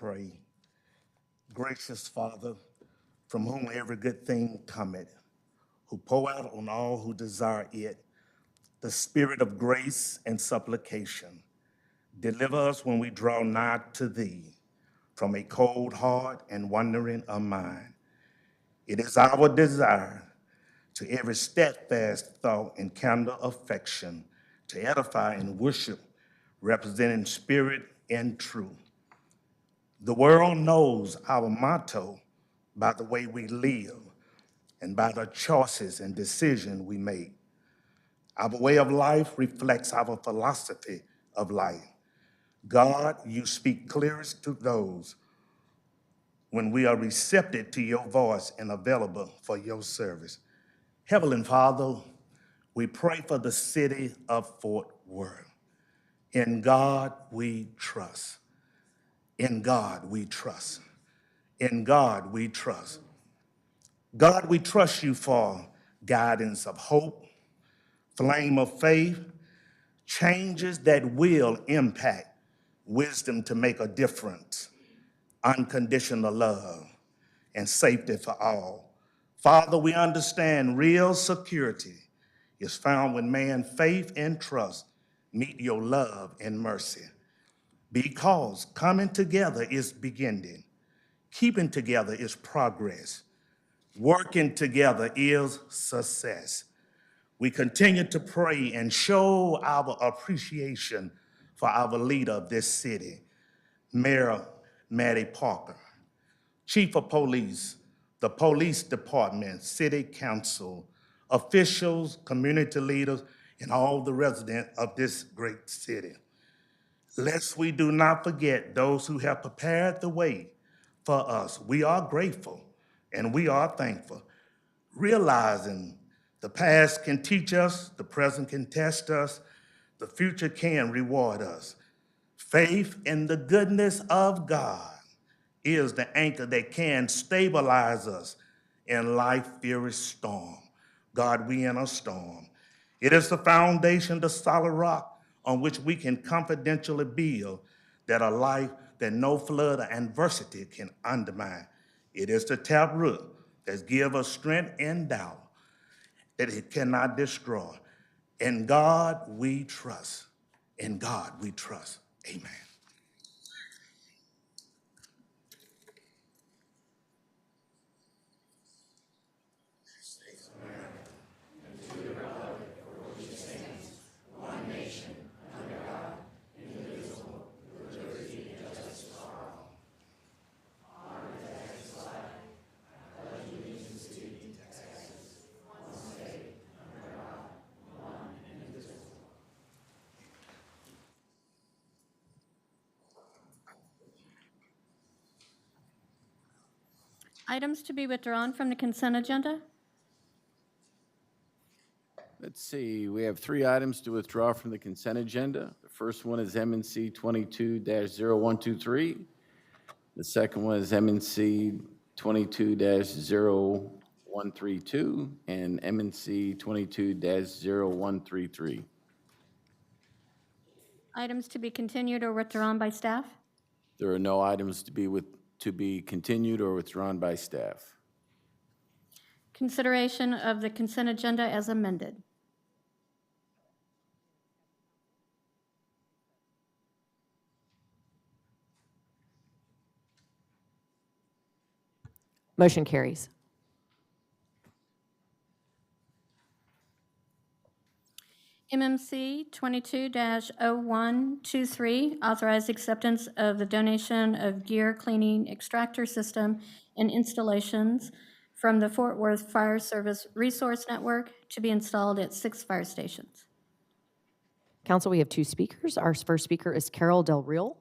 pray. Gracious Father, from whom every good thing cometh, who pour out on all who desire it the spirit of grace and supplication. Deliver us when we draw nigh to thee from a cold heart and wandering of mind. It is our desire to every steadfast thought and candor affection to edify and worship, representing spirit and truth. The world knows our motto by the way we live and by the choices and decisions we make. Our way of life reflects our philosophy of life. God, you speak clearest to those when we are receptive to your voice and available for your service. Heavenly Father, we pray for the city of Fort Worth. In God we trust. In God we trust. In God we trust. God, we trust you for guidance of hope, flame of faith, changes that will impact, wisdom to make a difference, unconditional love, and safety for all. Father, we understand real security is found when man's faith and trust meet your love and mercy. Because coming together is beginning, keeping together is progress, working together is success. We continue to pray and show our appreciation for our leader of this city, Mayor Mattie Parker, Chief of Police, the Police Department, City Council, officials, community leaders, and all the residents of this great city. Lest we do not forget those who have prepared the way for us. We are grateful and we are thankful, realizing the past can teach us, the present can test us, the future can reward us. Faith in the goodness of God is the anchor that can stabilize us in life's fierce storm. God, we in a storm. It is the foundation, the solid rock on which we can confidentially build that a life that no flood or adversity can undermine. It is the taproot that gives us strength and doubt that it cannot destroy. In God we trust. In God we trust. Amen. Items to be withdrawn from the consent agenda. Let's see, we have 3 items to withdraw from the consent agenda. The first one is M&C 22-0123. The second one is M&C 22-0132 and M&C 22-0133. Items to be continued or withdrawn by staff. There are no items to be continued or withdrawn by staff. Consideration of the consent agenda as amended. Motion carries. MMC 22-0123, authorized acceptance of the donation of gear cleaning extractor system and installations from the Fort Worth Fire Service Resource Network to be installed at 6 fire stations. Council, we have 2 speakers. Our first speaker is Carol Del Real.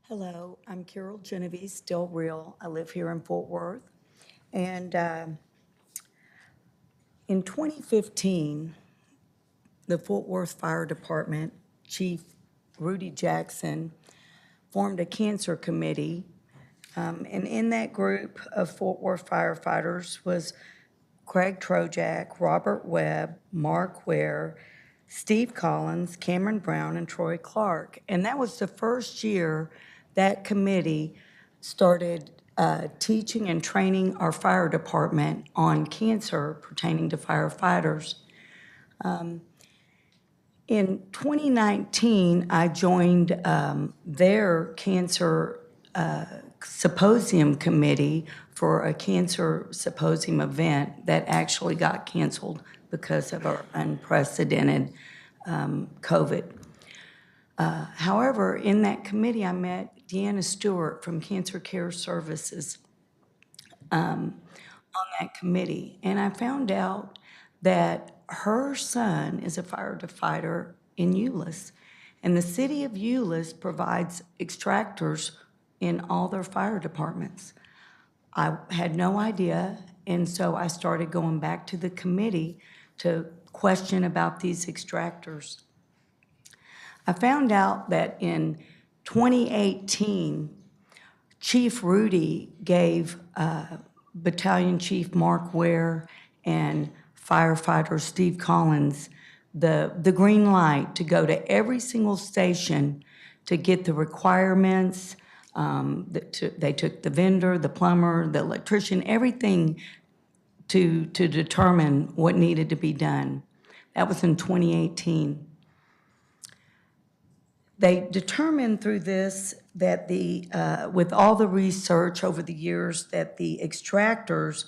Hello, I'm Carol Genovese Del Real. I live here in Fort Worth. And in 2015, the Fort Worth Fire Department Chief Rudy Jackson formed a cancer committee And in that group of Fort Worth firefighters was Craig Trojak, Robert Webb, Mark Ware, Steve Collins, Cameron Brown, and Troy Clark. And that was the first year that committee started teaching and training our fire department on cancer pertaining to firefighters. In 2019, I joined their cancer symposium committee for a cancer symposium event that actually got canceled because of our unprecedented COVID. However, in that committee, I met Deanna Stewart from Cancer Care Services on that committee, and I found out that her son is a firefighter in Euless, and the city of Euless provides extractors in all their fire departments. I had no idea, and so I started going back to the committee to question about these extractors. I found out that in 2018, Chief Rudy gave Battalion Chief Mark Ware and firefighter Steve Collins the green light to go to every single station to get the requirements. They took the vendor, the plumber, the electrician, everything to determine what needed to be done. That was in 2018. They determined through this that with all the research over the years, that the extractors,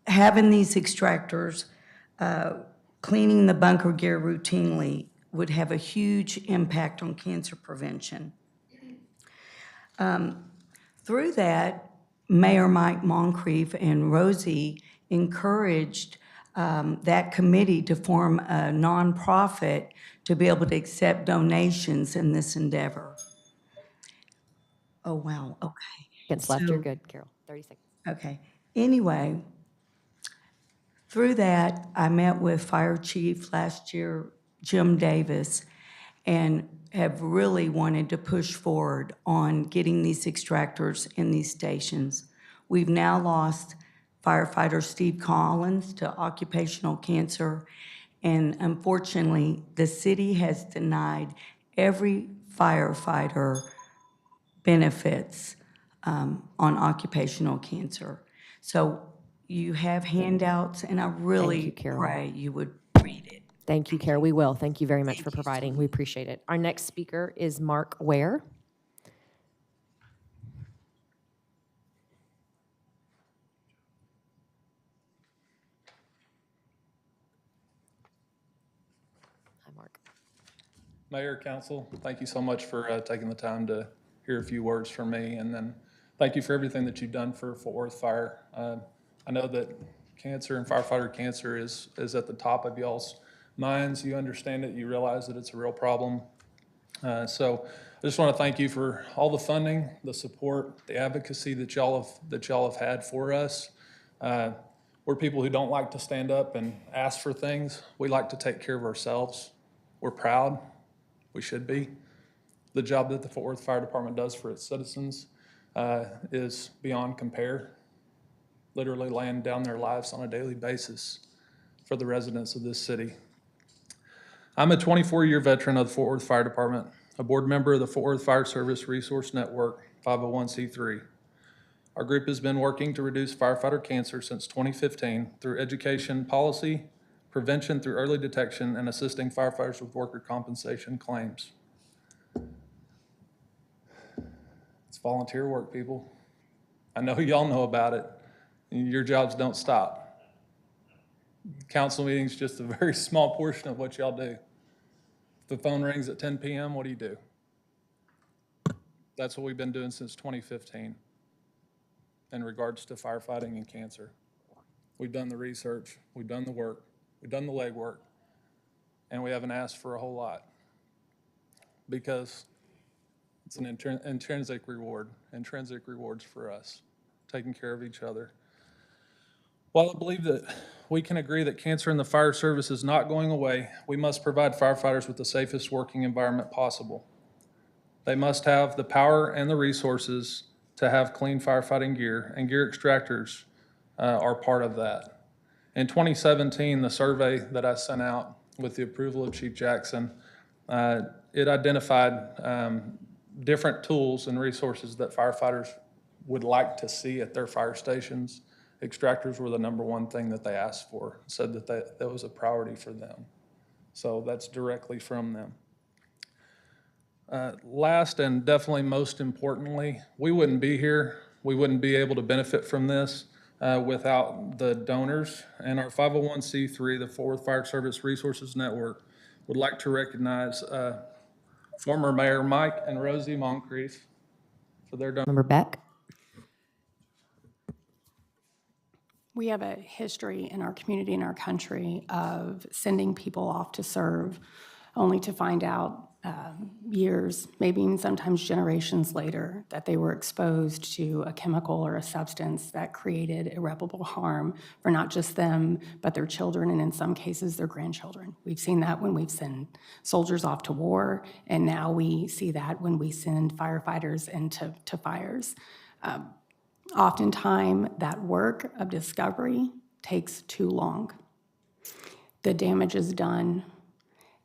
having these extractors, cleaning the bunker gear routinely would have a huge impact on cancer prevention. Through that, Mayor Mike Moncrief and Rosie encouraged that committee to form a nonprofit to be able to accept donations in this endeavor. Oh, wow, okay. Seconds left, you're So- good, Carol. 30 seconds. Okay. Anyway, through that, I met with Fire Chief last year, Jim Davis, and have really wanted to push forward on getting these extractors in these stations. We've now lost firefighter Steve Collins to occupational cancer, and unfortunately, the city has denied every firefighter benefits on occupational cancer. So you have handouts, and I really Carol. pray you would read it. Thank you, Carol. We will. Thank you very much for providing. We appreciate it. Our next speaker is Mark Ware. Hi, Mark. Mayor, Council, thank you so much for taking the time to hear a few words from me, and then thank you for everything that you've done for Fort Worth Fire. I know that cancer and firefighter cancer is at the top of y'all's minds. You understand it, you realize that it's a real problem. So I just want to thank you for all the funding, the support, the advocacy that y'all have had for us. We're people who don't like to stand up and ask for things. We like to take care of ourselves. We're proud. We should be. The job that the Fort Worth Fire Department does for its citizens is beyond compare. Literally laying down their lives on a daily basis for the residents of this city. I'm a 24-year veteran of the Fort Worth Fire Department, a board member of the Fort Worth Fire Service Resource Network, 501c3. Our group has been working to reduce firefighter cancer since 2015 through education policy, prevention through early detection, and assisting firefighters with worker compensation claims. It's volunteer work, people. I know y'all know about it. Your jobs don't stop. Council meetings just a very small portion of what y'all do. If the phone rings at 10 p.m., what do? That's what we've been doing since 2015 in regards to firefighting and cancer. We've done the research, we've done the work, we've done the legwork, and we haven't asked for a whole lot because it's an intrinsic rewards for us, taking care of each other. While I believe that we can agree that cancer in the fire service is not going away, we must provide firefighters with the safest working environment possible. They must have the power and the resources to have clean firefighting gear, and gear extractors are part of that. In 2017, the survey that I sent out with the approval of Chief Jackson, it identified different tools and resources that firefighters would like to see at their fire stations. Extractors were the #1 thing that they asked for, said that that was a priority for them. So that's directly from them. Last and definitely most importantly, we wouldn't be here, we wouldn't be able to benefit from this without the donors. And our 501c3, the Fort Worth Fire Service Resources Network, would like to recognize former Mayor Mike and Rosie Moncrief for their donation. Member Beck? We have a history in our community, in our country, of sending people off to serve only to find out years, maybe even sometimes generations later, that they were exposed to a chemical or a substance that created irreparable harm for not just them, but their children, and in some cases, their grandchildren. We've seen that when we've sent soldiers off to war, and now we see that when we send firefighters into fires. Oftentimes, that work of discovery takes too long. The damage is done,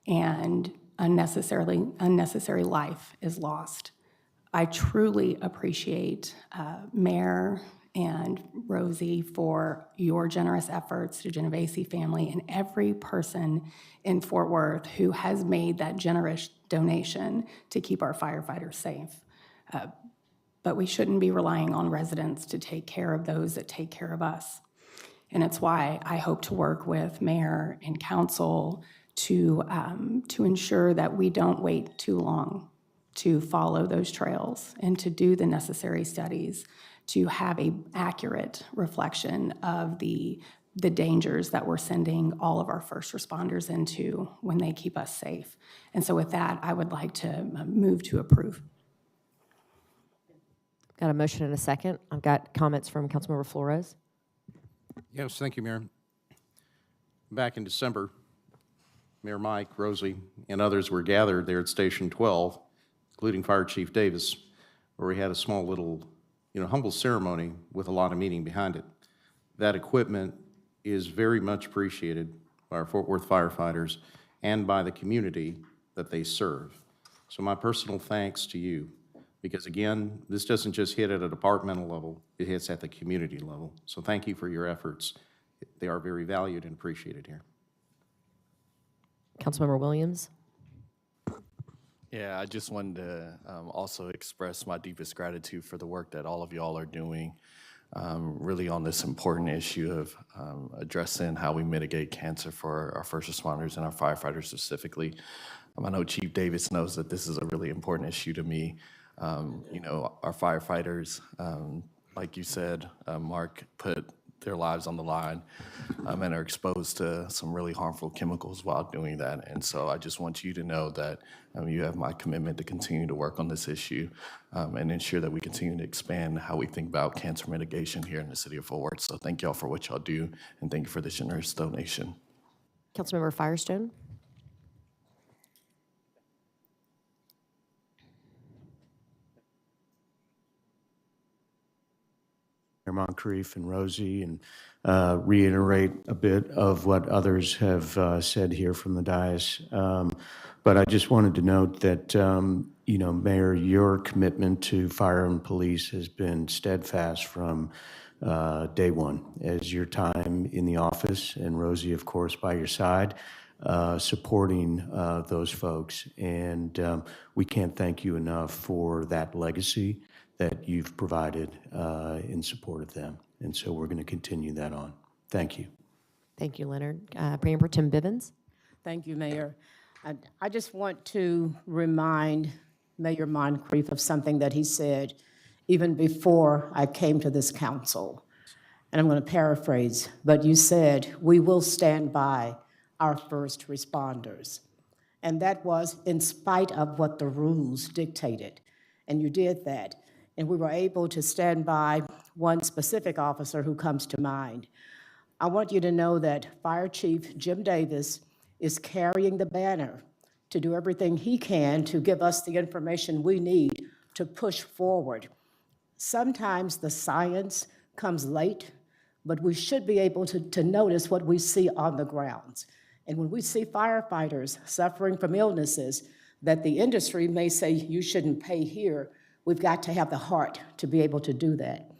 and unnecessary life is lost. I truly appreciate Mayor and Rosie for your generous efforts, the Genovese family, and every person in Fort Worth who has made that generous donation to keep our firefighters safe. But we shouldn't be relying on residents to take care of those that take care of us. And it's why I hope to work with Mayor and Council to ensure that we don't wait too long to follow those trails and to do the necessary studies to have an accurate reflection of the dangers that we're sending all of our first responders into when they keep us safe. And so with that, I would like to move to approve. Got a motion and a second. I've got comments from Councilmember Flores. Yes, thank you, Mayor. Back in December, Mayor Mike, Rosie, and others were gathered there at Station 12, including Fire Chief Davis, where we had a small little, humble ceremony with a lot of meaning behind it. That equipment is very much appreciated by our Fort Worth firefighters and by the community that they serve. So my personal thanks to you, because again, this doesn't just hit at a departmental level, it hits at the community level. So thank you for your efforts. They are very valued and appreciated here. Councilmember Williams? Yeah, I just wanted to also express my deepest gratitude for the work that all of y'all are doing, really on this important issue of addressing how we mitigate cancer for our first responders and our firefighters specifically. I know Chief Davis knows that this is a really important issue to me. Our firefighters, like you said, Mark, put their lives on the line and are exposed to some really harmful chemicals while doing that. And so I just want you to know that you have my commitment to continue to work on this issue and ensure that we continue to expand how we think about cancer mitigation here in the city of Fort Worth. So thank y'all for what y'all do, and thank you for this generous donation. Councilmember Firestone? Mayor Moncrief and Rosie, and reiterate a bit of what others have said here from the dais. But I just wanted to note that, Mayor, your commitment to fire and police has been steadfast from day one, as your time in the office, and Rosie, of course, by your side, supporting those folks. And we can't thank you enough for that legacy that you've provided in support of them. And so we're going to continue that on. Thank you. Thank you, Leonard. Premier Pro Tem Bivens? Thank you, Mayor. I just want to remind Mayor Moncrief of something that he said even before I came to this council. And I'm going to paraphrase, but you said, "We will stand by our first responders." And that was in spite of what the rules dictated. And you did that. And we were able to stand by one specific officer who comes to mind. I want you to know that Fire Chief Jim Davis is carrying the banner to do everything he can to give us the information we need to push forward. Sometimes the science comes late, but we should be able to notice what we see on the grounds. And when we see firefighters suffering from illnesses that the industry may say you shouldn't pay here, we've got to have the heart to be able to do that.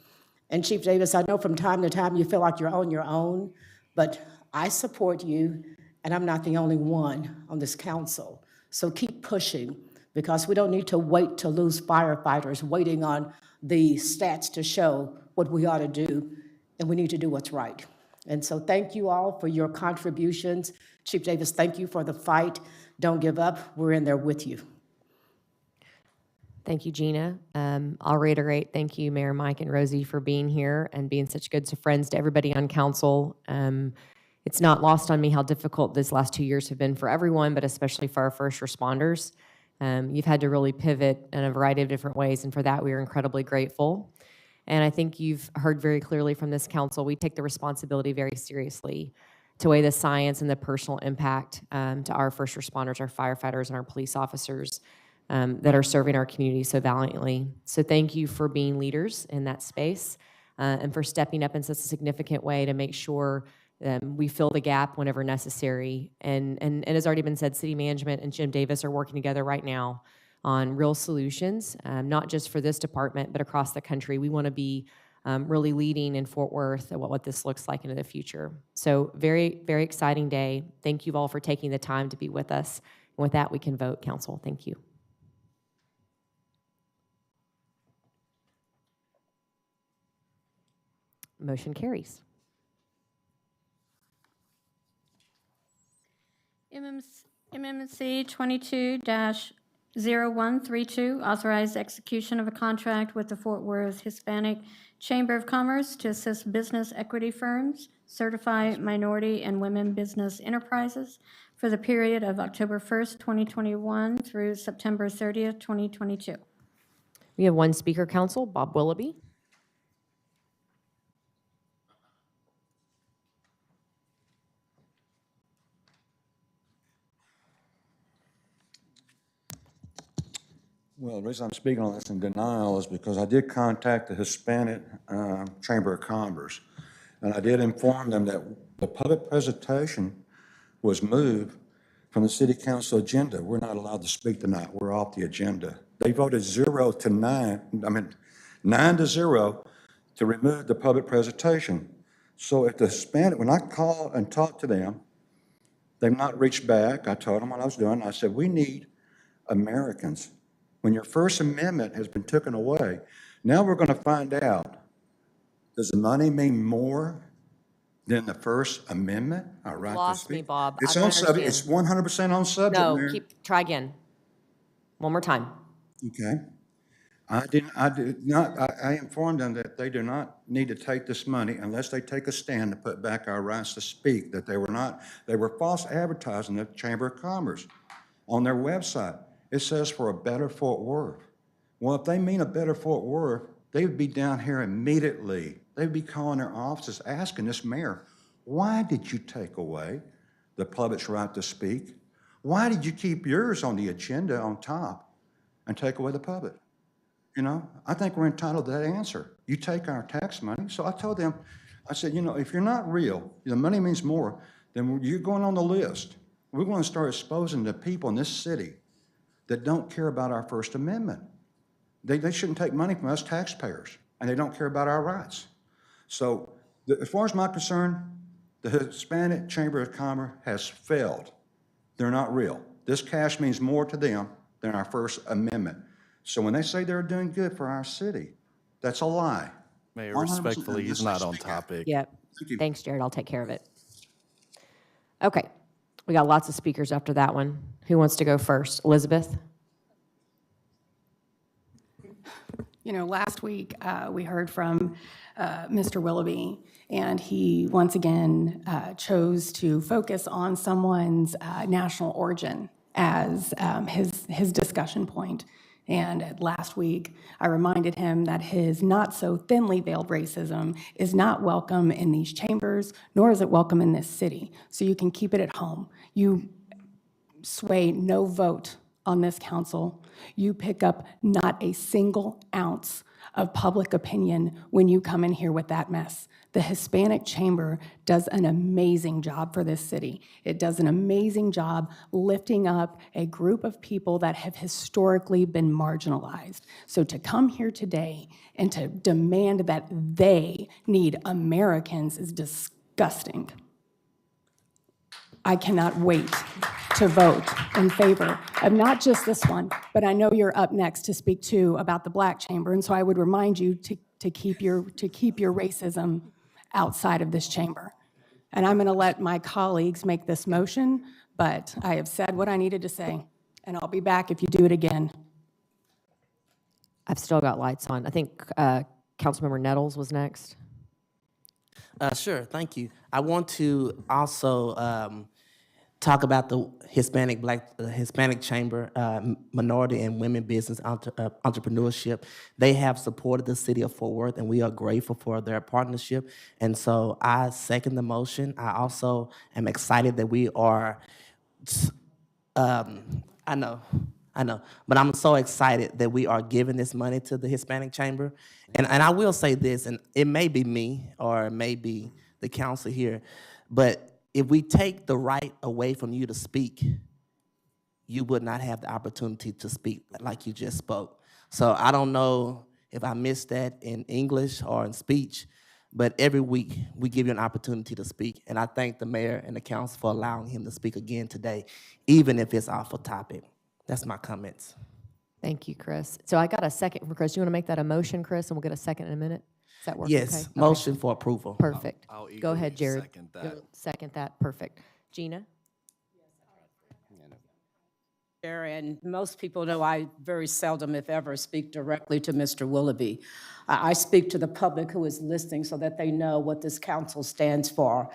And Chief Davis, I know from time to time you feel like you're on your own, but I support you, and I'm not the only one on this council. So keep pushing, because we don't need to wait to lose firefighters waiting on the stats to show what we ought to do, and we need to do what's right. And so thank you all for your contributions. Chief Davis, thank you for the fight. Don't give up. We're in there with you. Thank you, Gina. I'll reiterate, thank you, Mayor Mike and Rosie, for being here and being such good friends to everybody on council. It's not lost on me how difficult these last 2 years have been for everyone, but especially for our first responders. You've had to really pivot in a variety of different ways, and for that, we are incredibly grateful. And I think you've heard very clearly from this council, we take the responsibility very seriously to weigh the science and the personal impact to our first responders, our firefighters, and our police officers that are serving our community so valiantly. So thank you for being leaders in that space and for stepping up in such a significant way to make sure we fill the gap whenever necessary. And it has already been said, city management and Jim Davis are working together right now on real solutions, not just for this department, but across the country. We want to be really leading in Fort Worth at what this looks like into the future. So very, very exciting day. Thank you all for taking the time to be with us. And with that, we can vote, council. Thank you. Motion carries. MMC 22-0132, authorized execution of a contract with the Fort Worth Hispanic Chamber of Commerce to assist business equity firms, certify minority and women business enterprises for the period of October 1st, 2021 through September 30th, 2022. We have one speaker, council, Bob Willoughby. Well, the reason I'm speaking on this in denial is because I did contact the Hispanic Chamber of Commerce, and I did inform them that the public presentation was moved from the city council agenda. We're not allowed to speak tonight. We're off the agenda. They voted 9-0 to remove the public presentation. So if the Hispanic, when I called and talked to them, they've not reached back. I told them what I was doing. I said, we need Americans. When your First Amendment has been taken away, now we're going to find out, does the money mean more than the First Amendment? Our right to Lost me, speak? Bob. It's I don't on subject. understand. It's 100% on subject, No, Mayor. try again. One more time. Okay. I informed them that they do not need to take this money unless they take a stand to put back our rights to speak, that they were false advertising the Chamber of Commerce on their website. It says for a better Fort Worth. Well, if they mean a better Fort Worth, they would be down here immediately. They'd be calling their offices, asking this mayor, why did you take away the public's right to speak? Why did you keep yours on the agenda on top and take away the public? You know, I think we're entitled to that answer. You take our tax money. So I told them, I said, you know, if you're not real, the money means more, then you're going on the list. We're going to start exposing the people in this city that don't care about our First Amendment. They shouldn't take money from us taxpayers, and they don't care about our rights. So as far as my concern, the Hispanic Chamber of Commerce has failed. They're not real. This cash means more to them than our First Amendment. So when they say they're doing good for our city, that's a lie. Mayor, 100% respectfully, he's not on topic. Yep. Thank you. Thanks, Jared. I'll take care of it. Okay. We got lots of speakers after that one. Who wants to go first? Elizabeth? You know, last week we heard from Mr. Willoughby, and he once again chose to focus on someone's national origin as his discussion point. And last week, I reminded him that his not so thinly veiled racism is not welcome in these chambers, nor is it welcome in this city. So you can keep it at home. sway no vote on this council. You pick up not a single ounce of public opinion when you come in here with that mess. The Hispanic Chamber does an amazing job for this city. It does an amazing job lifting up a group of people that have historically been marginalized. So to come here today and to demand that they need Americans is disgusting. I cannot wait to vote in favor of not just this one, but I know you're up next to speak too about the Black Chamber, and so I would remind you to keep your racism outside of this chamber. And I'm going to let my colleagues make this motion, but I have said what I needed to say, and I'll be back if you do it again. I've still got lights on. I think Councilmember Nettles was next. Sure, thank you. I want to also talk about the Hispanic Chamber, Minority and Women Business Entrepreneurship. They have supported the city of Fort Worth, and we are grateful for their partnership. And so I second the motion. I also am excited that we are, I know, but I'm so excited that we are giving this money to the Hispanic Chamber. And I will say this, and it may be me or it may be the council here, but if we take the right away from you to speak, you would not have the opportunity to speak like you just spoke. So I don't know if I missed that in English or in speech, but every week we give you an opportunity to speak. And I thank the mayor and the council for allowing him to speak again today, even if it's off a topic. That's my comments. Thank you, Chris. So I got a second for Chris. You want to make that a motion, Chris, and we'll get a second in a minute? Does that work? Yes, okay? motion for approval. Perfect. I'll Go ahead, eagerly Jared. second that. You'll second that. Perfect. Gina? And most people know I very seldom, if ever, speak directly to Mr. Willoughby. I speak to the public who is listening so that they know what this council stands for.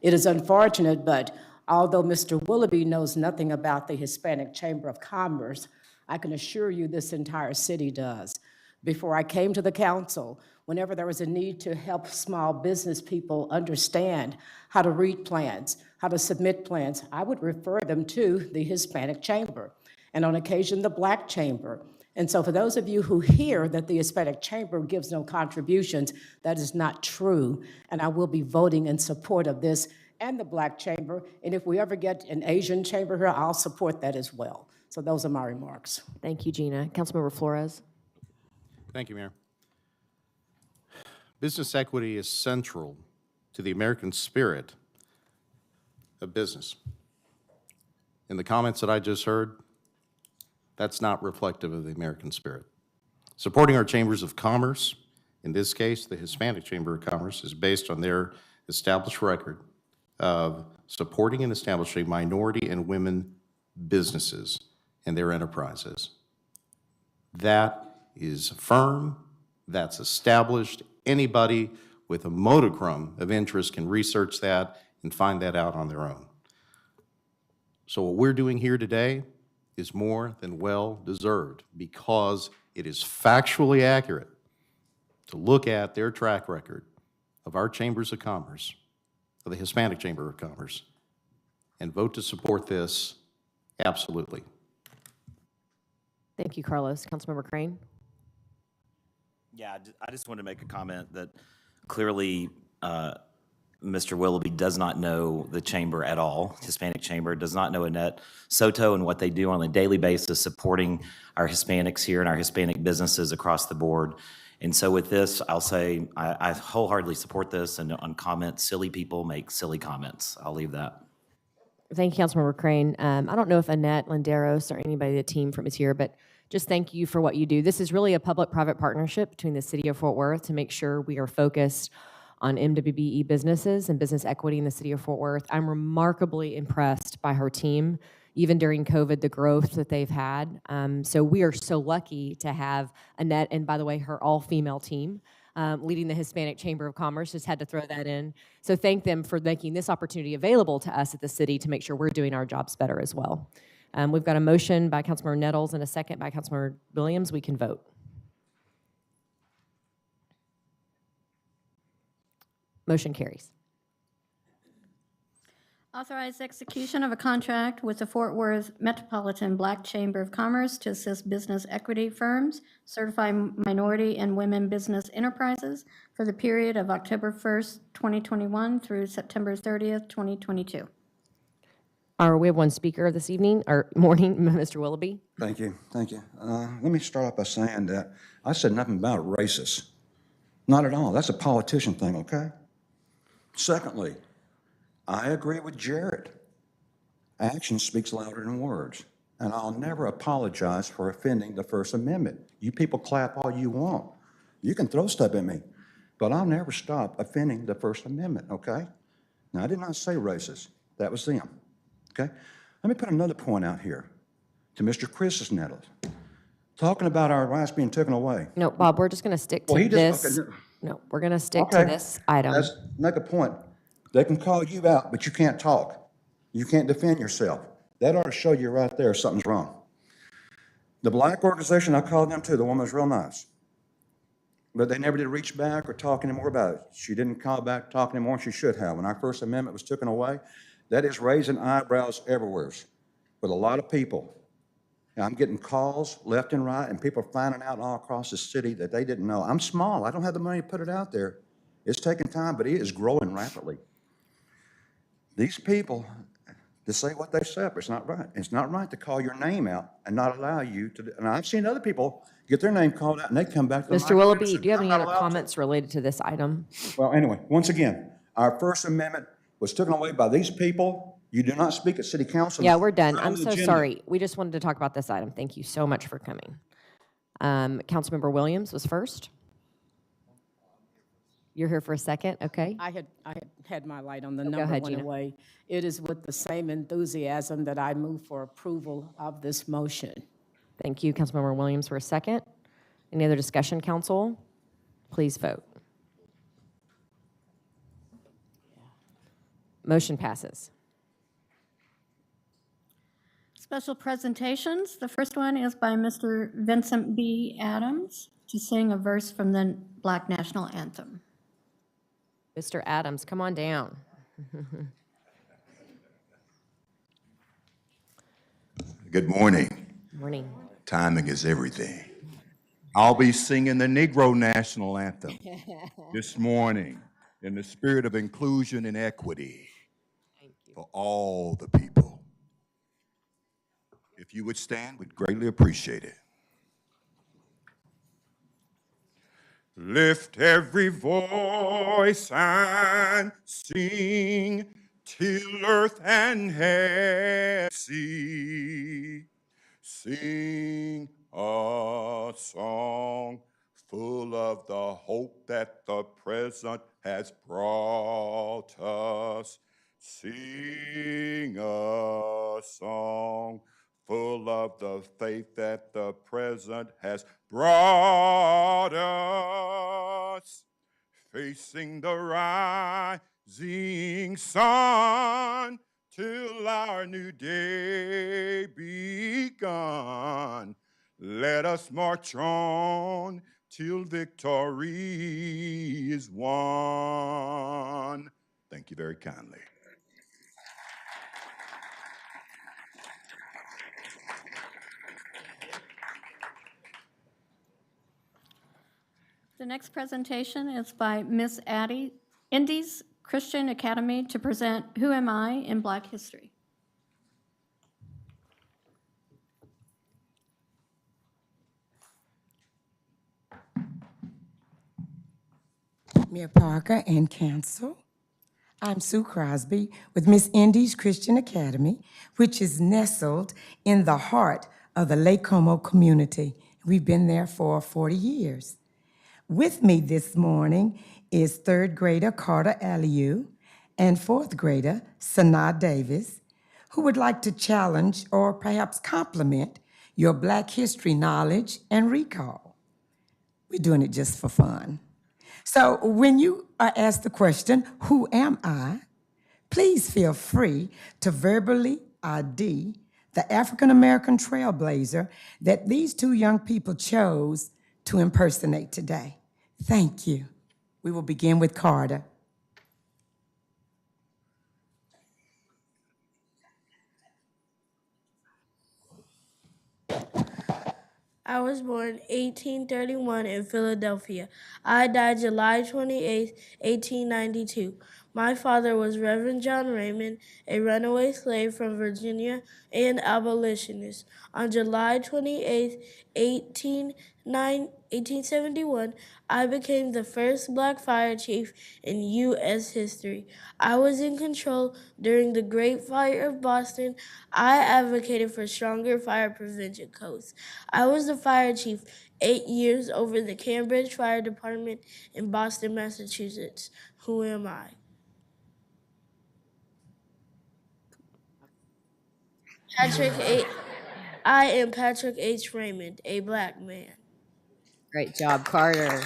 It is unfortunate, but although Mr. Willoughby knows nothing about the Hispanic Chamber of Commerce, I can assure you this entire city does. Before I came to the council, whenever there was a need to help small business people understand how to read plans, how to submit plans, I would refer them to the Hispanic Chamber, and on occasion, the Black Chamber. And so for those of you who hear that the Hispanic Chamber gives no contributions, that is not true, and I will be voting in support of this and the Black Chamber, and if we ever get an Asian chamber here, I'll support that as well. So those are my remarks. Thank you, Gina. Councilmember Flores? Thank you, Mayor. Business equity is central to the American spirit of business. In the comments that I just heard, that's not reflective of the American spirit. Supporting our chambers of commerce, in this case, the Hispanic Chamber of Commerce, is based on their established record of supporting and establishing minority and women businesses and their enterprises. That is firm, that's established. Anybody with a modicum of interest can research that and find that out on their own. So what we're doing here today is more than well deserved because it is factually accurate to look at their track record of our chambers of commerce, of the Hispanic Chamber of Commerce, and vote to support this absolutely. Thank you, Carlos. Councilmember Crane? Yeah, I just wanted to make a comment that clearly Mr. Willoughby does not know the chamber at all. Hispanic Chamber does not know Annette Soto and what they do on a daily basis supporting our Hispanics here and our Hispanic businesses across the board. And so with this, I'll say I wholeheartedly support this, and on comments, silly people make silly comments. I'll leave that. Thank you, Councilmember Crane. I don't know if Annette Landeros or anybody, the team from is here, but just thank you for what you do. This is really a public-private partnership between the city of Fort Worth to make sure we are focused on MWBE businesses and business equity in the city of Fort Worth. I'm remarkably impressed by her team, even during COVID, the growth that they've had. So we are so lucky to have Annette, and by the way, her all-female team, leading the Hispanic Chamber of Commerce. Just had to throw that in. So thank them for making this opportunity available to us at the city to make sure we're doing our jobs better as well. We've got a motion by Councilmember Nettles and a second by Councilmember Williams. We can vote. Motion carries. Authorize execution of a contract with the Fort Worth Metropolitan Black Chamber of Commerce to assist business equity firms, certify minority and women business enterprises for the period of October 1st, 2021 through September 30th, 2022. We have one speaker this evening, or morning, Mr. Willoughby. Thank you, thank you. Let me start off by saying that I said nothing about racist. Not at all. That's a politician thing, okay? Secondly, I agree with Jared. Action speaks louder than words, and I'll never apologize for offending the First Amendment. You people clap all you want. You can throw stuff at me, but I'll never stop offending the First Amendment, okay? Now, I did not say racist. That was them, okay? Let me put another point out here to Mr. Chris's Nettles. Talking about our rights being taken away. No, Bob, we're just going to stick to Well, he just- this. okay. No, we're going to stick to Okay. this item. Let's make a point. They can call you out, but you can't talk. You can't defend yourself. That ought to show you right there something's wrong. The black organization, I called them too. The woman was real nice. But they never did reach back or talk anymore about it. She didn't call back, talk anymore, and she should have. When our First Amendment was taken away, that is raising eyebrows everywhere with a lot of people. And I'm getting calls left and right, and people are finding out all across the city that they didn't know. I'm small. I don't have the money to put it out there. It's taking time, but it is growing rapidly. These people, to say what they said, but it's not right. It's not right to call your name out and not allow you to. And I've seen other people get their name called out and they come back to the Mr. Willoughby, microphone. do you have I'm any not other allowed to. comments related to this item? Well, anyway, once again, our First Amendment was taken away by these people. You do not speak at city council. Yeah, we're done. It's not on I'm the so agenda. sorry. We just wanted to talk about this item. Thank you so much for coming. Councilmember Williams was first. You're here for a second, okay? I had my light on, the go number ahead, went Gina. away. It is with the same enthusiasm that I move for approval of this motion. Thank you, Councilmember Williams, for a second. Any other discussion, council? Please vote. Motion passes. Special presentations. The first one is by Mr. Vincent B. Adams to sing a verse from the Black National Anthem. Mr. Adams, come on down. Good morning. Morning. Timing is everything. I'll be singing the Negro National Anthem this morning in the spirit of inclusion and equity for all the people. If you would stand, we'd greatly appreciate it. Lift every voice and sing till earth and heaven see. Sing a song full of the hope that the present has brought us. Sing a song full of the faith that the present has brought us. Facing the rising sun till our new day begun. Let us march on till victory is won. Thank you very kindly. The next presentation is by Miss Addie, Indy's Christian Academy, to present Who Am I in Black History. Mayor Parker and Council. I'm Sue Crosby with Miss Indy's Christian Academy, which is nestled in the heart of the Lake Como community. We've been there for 40 years. With me this morning is third grader Carter Aliu and fourth grader Sanaa Davis, who would like to challenge or perhaps compliment your Black history knowledge and recall. We're doing it just for fun. So when you are asked the question, who am I? Please feel free to verbally ID the African-American trailblazer that these two young people chose to impersonate today. Thank you. We will begin with Carter. I was born 1831 in Philadelphia. I died July 28, 1892. My father was Reverend John Raymond, a runaway slave from Virginia and abolitionist. On July 28, 1871, I became the first black fire chief in U.S. history. I was in control during the Great Fire of Boston. I advocated for stronger fire prevention codes. I was the fire chief 8 years over the Cambridge Fire Department in Boston, Massachusetts. Who am I? I am Patrick H. Raymond, a black man. Great job, Carter.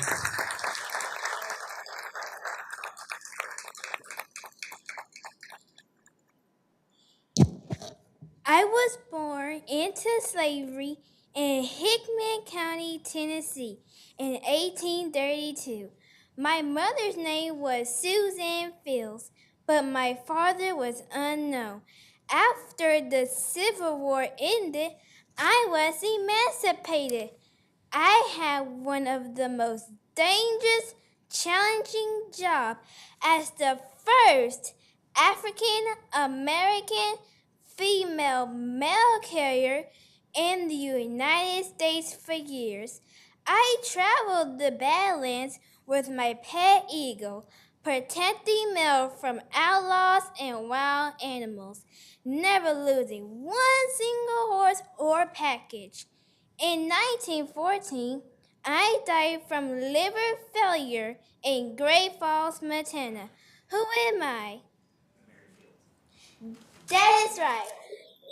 I was born into slavery in Hickman County, Tennessee in 1832. My mother's name was Susan Fields, but my father was unknown. After the Civil War ended, I was emancipated. I had one of the most dangerous, challenging jobs as the first African American female mail carrier in the United States for years. I traveled the Badlands with my pet eagle, protecting mail from outlaws and wild animals, never losing one single horse or package. In 1914, I died from liver failure in Great Falls, Montana. Who am I? That is right.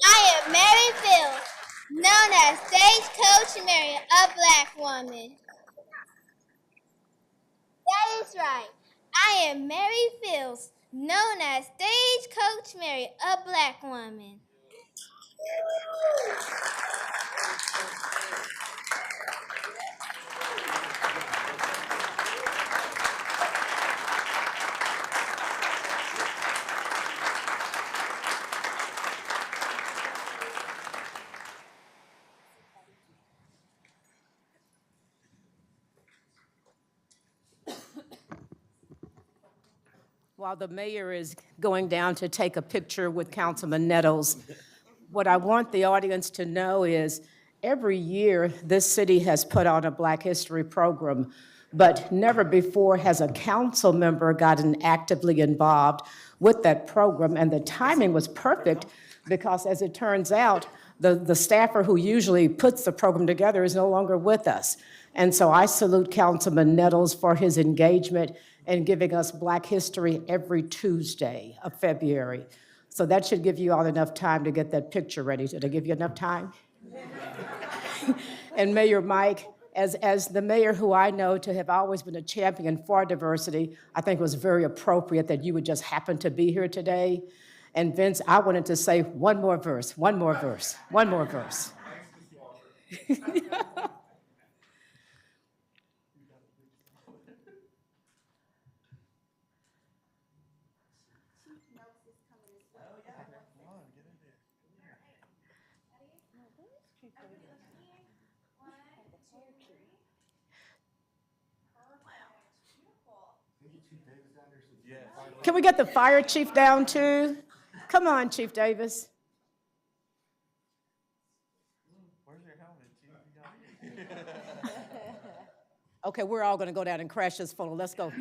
I am Mary Fields, known as Stagecoach Mary, a black woman. That is right. I am Mary Fields, known as Stagecoach Mary, a black woman. While the mayor is going down to take a picture with Councilman Nettles, what I want the audience to know is every year this city has put on a Black History program, but never before has a council member gotten actively involved with that program. And the timing was perfect because, as it turns out, the staffer who usually puts the program together is no longer with us. And so I salute Councilman Nettles for his engagement in giving us Black History every Tuesday of February. So that should give you all enough time to get that picture ready. Did I give you enough time? And Mayor Mike, as the mayor who I know to have always been a champion for diversity, I think it was very appropriate that you would just happen to be here today. And Vince, I wanted to say one more verse. Can we get the fire chief down too? Come on, Chief Davis. Where's your helmet, Chief? Okay, we're all gonna go down and crash this photo. Let's go.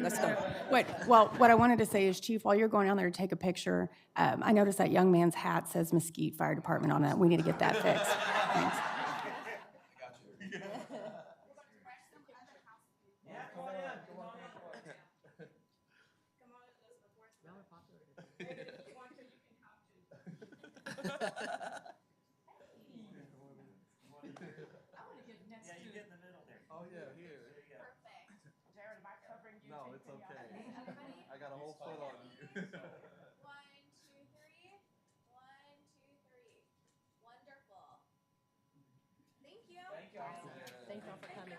Wait, well, what I wanted to say is, Chief, while you're going down there to take a picture, I noticed that young man's hat says Mesquite Fire Department on it. We need to get that fixed. Thanks. Oh, yeah, here. There you go. Perfect. Jared, am I covering you? No, it's okay. I got a whole foot on you. 1, 2, 3. 1, 2, 3. Wonderful. Thank you. Thank you all for coming.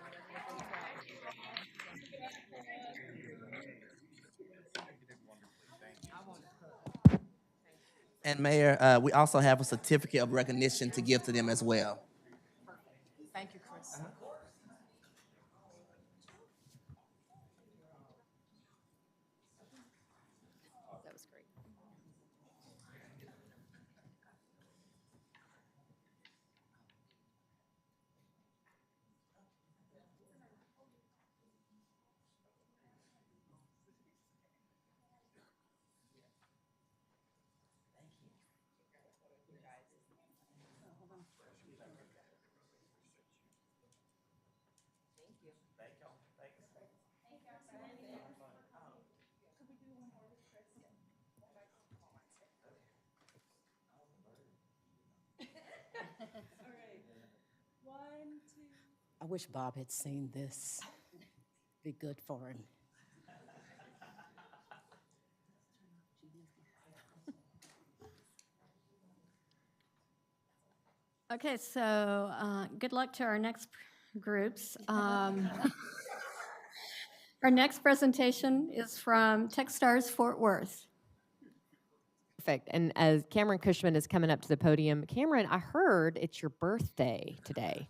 And Mayor, we also have a certificate of recognition to give to them as well. Thank you, Chris. I wish Bob had seen this. Be good for him. Okay, so good luck to our next groups. Our next presentation is from Techstars Fort Worth. Perfect. And as Cameron Cushman is coming up to the podium, Cameron, I heard it's your birthday today.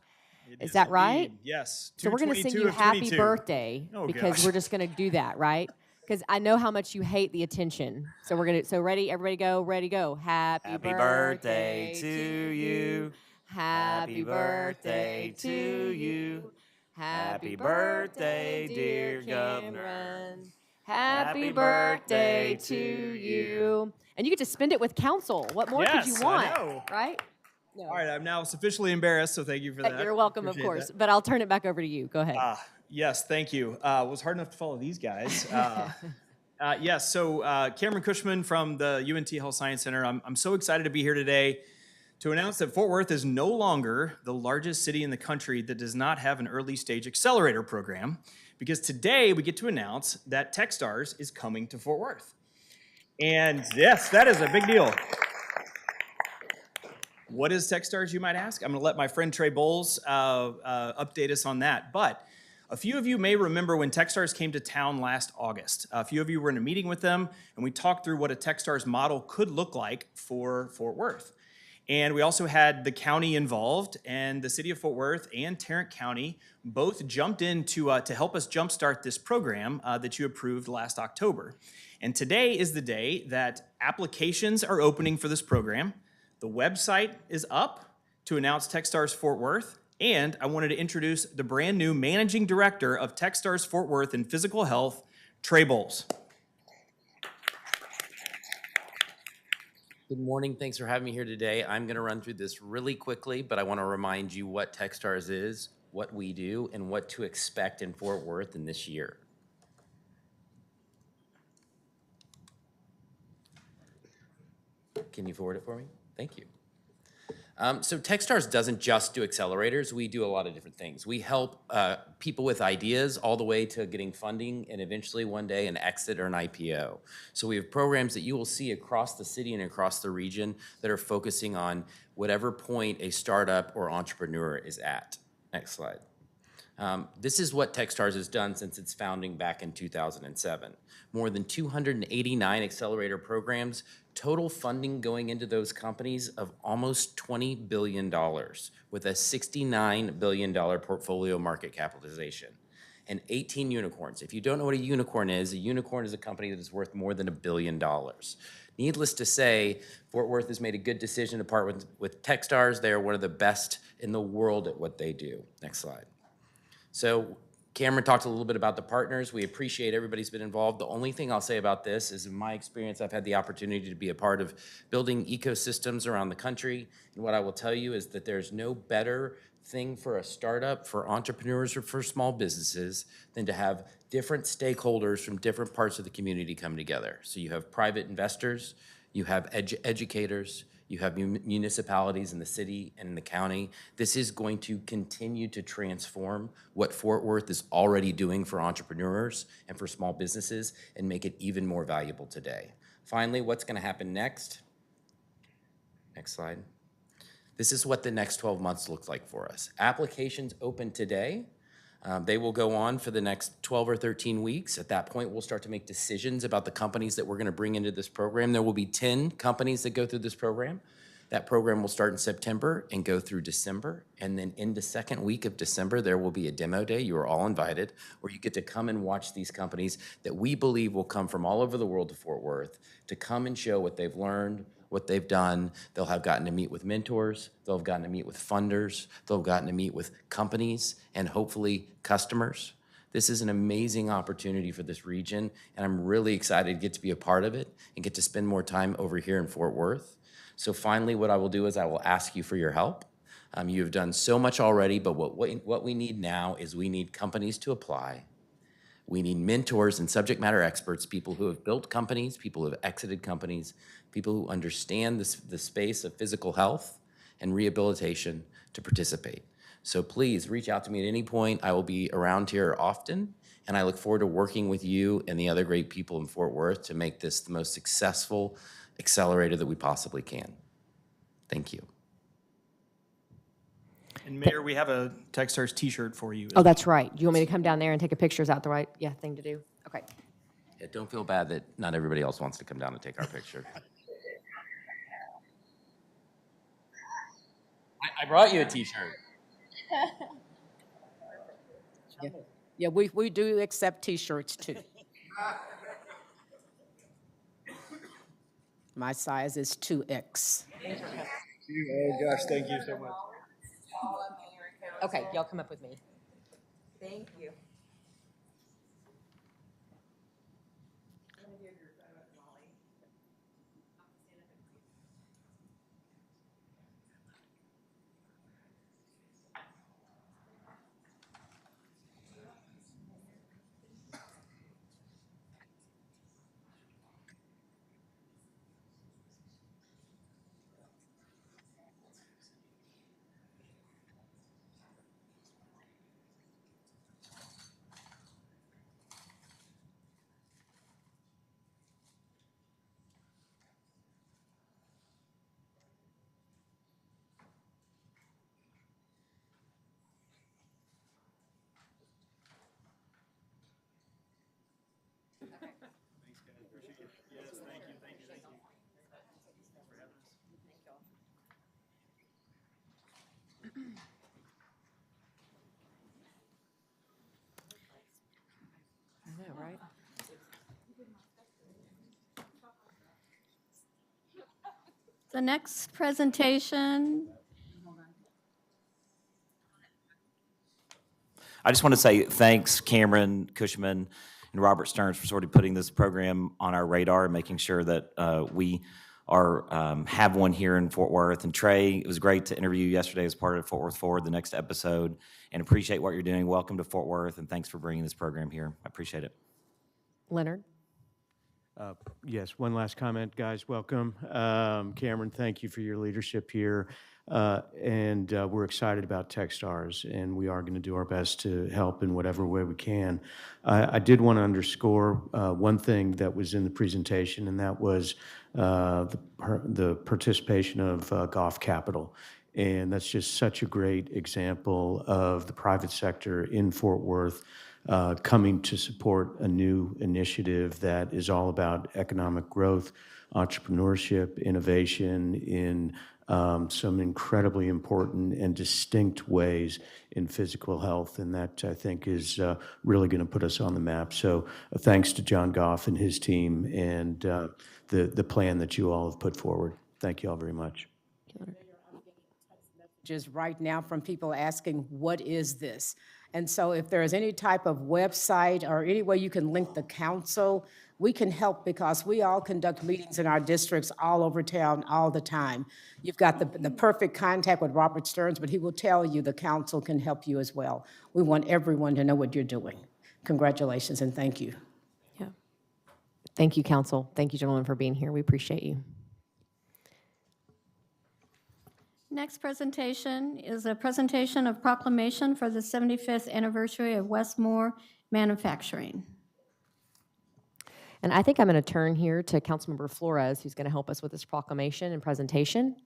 Is that right? Yes. So we're going to sing you happy birthday because we're just going to do that, right? Because I know how much you hate the attention. So we're going to, so ready, everybody go, ready, go. Happy birthday to you. Happy birthday to you. Happy birthday, dear Cameron. Happy birthday to you. And you get to spend it with council. What more could you want? I know. Right? No. All right, I'm now sufficiently embarrassed, so thank you for that. You're welcome, of Appreciate course. that. But I'll turn it back over to you. Go ahead. Yes, thank you. It was hard enough to follow these guys. Yes, so Cameron Cushman from the UNT Health Science Center. I'm so excited to be here today to announce that Fort Worth is no longer the largest city in the country that does not have an early stage accelerator program, because today we get to announce that Techstars is coming to Fort Worth. And yes, that is a big deal. What is Techstars, you might ask? I'm going to let my friend Trey Bowles update us on that. But a few of you may remember when Techstars came to town last August. A few of you were in a meeting with them, and we talked through what a Techstars model could look like for Fort Worth. And we also had the county involved, and the city of Fort Worth and Tarrant County both jumped in to help us jumpstart this program that you approved last October. And today is the day that applications are opening for this program. The website is up to announce Techstars Fort Worth, and I wanted to introduce the brand new Managing Director of Techstars Fort Worth in Physical Health, Trey Bowles. Good morning. Thanks for having me here today. I'm going to run through this really quickly, but I want to remind you what Techstars is, what we do, and what to expect in Fort Worth in this year. Can you forward it for me? Thank you. So Techstars doesn't just do accelerators. We do a lot of different things. We help people with ideas all the way to getting funding and eventually one day an exit or an IPO. So we have programs that you will see across the city and across the region that are focusing on whatever point a startup or entrepreneur is at. Next slide. This is what Techstars has done since its founding back in 2007. More than 289 accelerator programs, total funding going into those companies of almost $20 billion with a $69 billion portfolio market capitalization and 18 unicorns. If you don't know what a unicorn is a company that is worth more than $1 billion. Needless to say, Fort Worth has made a good decision to part with Techstars. They are one of the best in the world at what they do. Next slide. So Cameron talked a little bit about the partners. We appreciate everybody's been involved. The only thing I'll say about this is, in my experience, I've had the opportunity to be a part of building ecosystems around the country. And what I will tell you is that there's no better thing for a startup, for entrepreneurs, or for small businesses than to have different stakeholders from different parts of the community come together. So you have private investors, you have educators, you have municipalities in the city and in the county. This is going to continue to transform what Fort Worth is already doing for entrepreneurs and for small businesses and make it even more valuable today. Finally, what's going to happen next? Next slide. This is what the next 12 months looks like for us. Applications open today. They will go on for the next 12 or 13 weeks. At that point, we'll start to make decisions about the companies that we're going to bring into this program. There will be 10 companies that go through this program. That program will start in September and go through December. And then in the second week of December, there will be a demo day. You are all invited, where you get to come and watch these companies that we believe will come from all over the world to Fort Worth to come and show what they've learned, what they've done. They'll have gotten to meet with mentors. They'll have gotten to meet with funders. They'll have gotten to meet with companies and hopefully customers. This is an amazing opportunity for this region, and I'm really excited to get to be a part of it and get to spend more time over here in Fort Worth. So finally, what I will do is I will ask you for your help. You have done so much already, but what we need now is we need companies to apply. We need mentors and subject matter experts, people who have built companies, people who have exited companies, people who understand the space of physical health and rehabilitation to participate. So please reach out to me at any point. I will be around here often, and I look forward to working with you and the other great people in Fort Worth to make this the most successful accelerator that we possibly can. Thank you. And Mayor, we have a Techstars t-shirt for you. Oh, that's right. Do you want me to come down there and take a picture? Is that the right thing to do? Okay. Yeah, don't feel bad that not everybody else wants to come down and take our picture. I brought you a t-shirt. Yeah, we do accept T-shirts too. My size is 2X. Oh, gosh, thank you so much. Okay, y'all come up with me. Thank you. I know, right? The next presentation, I just want to say thanks, Cameron Cushman and Robert Stearns, for sort of putting this program on our radar and making sure that we have one here in Fort Worth. And Trey, it was great to interview you yesterday as part of Fort Worth Forward, the next episode, and appreciate what you're doing. Welcome to Fort Worth, and thanks for bringing this program here. I appreciate it. Leonard? Yes, one last comment, guys. Welcome. Cameron, thank you for your leadership here. And we're excited about Techstars, and we are going to do our best to help in whatever way we can. I did want to underscore one thing that was in the presentation, and that was the participation of Goff Capital. And that's just such a great example of the private sector in Fort Worth coming to support a new initiative that is all about economic growth, entrepreneurship, innovation in some incredibly important and distinct ways in physical health. And that, I think, is really going to put us on the map. So thanks to John Goff and his team and the plan that you all have put forward. Thank you all very much. Just right now from people asking, what is this? And so if there is any type of website or any way you can link the council, we can help, because we all conduct meetings in our districts all over town all the time. You've got the perfect contact with Robert Stearns, but he will tell you the council can help you as well. We want everyone to know what you're doing. Congratulations and thank you. Yeah. Thank you, council. Thank you, gentlemen, for being here. We appreciate you. next presentation is a presentation of proclamation for the 75th anniversary of Westmore Manufacturing. And I think I'm going to turn here to Councilmember Flores, who's going to help us with this proclamation and presentation.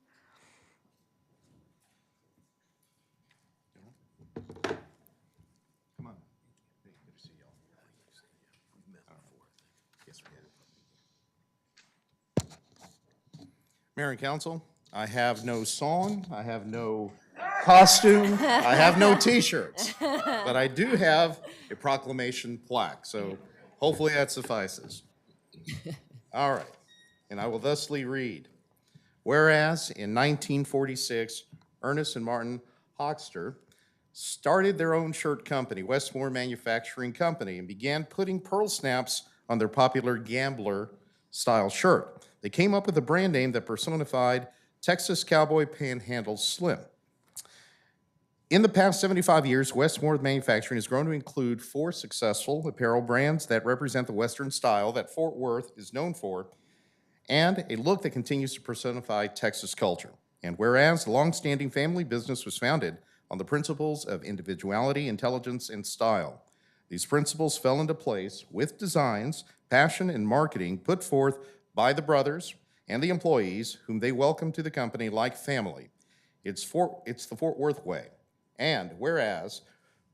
Come on. Hey, good to see y'all. Mayor and Council, I have no song, I have no costume, I have no T-shirts, but I do have a proclamation plaque, so hopefully that suffices. All right, and I will thusly read. Whereas in 1946, Ernest and Martin Hoxter started their own shirt company, Westmore Manufacturing Company, and began putting pearl snaps on their popular gambler-style shirt. They came up with a brand name that personified Texas Cowboy Panhandle Slim. In the past 75 years, Westmore Manufacturing has grown to include 4 successful apparel brands that represent the Western style that Fort Worth is known for, and a look that continues to personify Texas culture. And whereas the longstanding family business was founded on the principles of individuality, intelligence, and style, these principles fell into place with designs, passion, and marketing put forth by the brothers and the employees whom they welcome to the company like family. It's the Fort Worth way. And whereas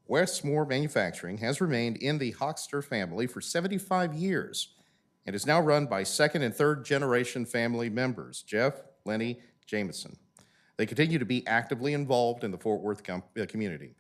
Westmore Manufacturing has remained in the Hochster family for 75 years and is now run by second and third generation family members, Jeff, Lenny, Jameson. They continue to be actively involved in the Fort Worth community.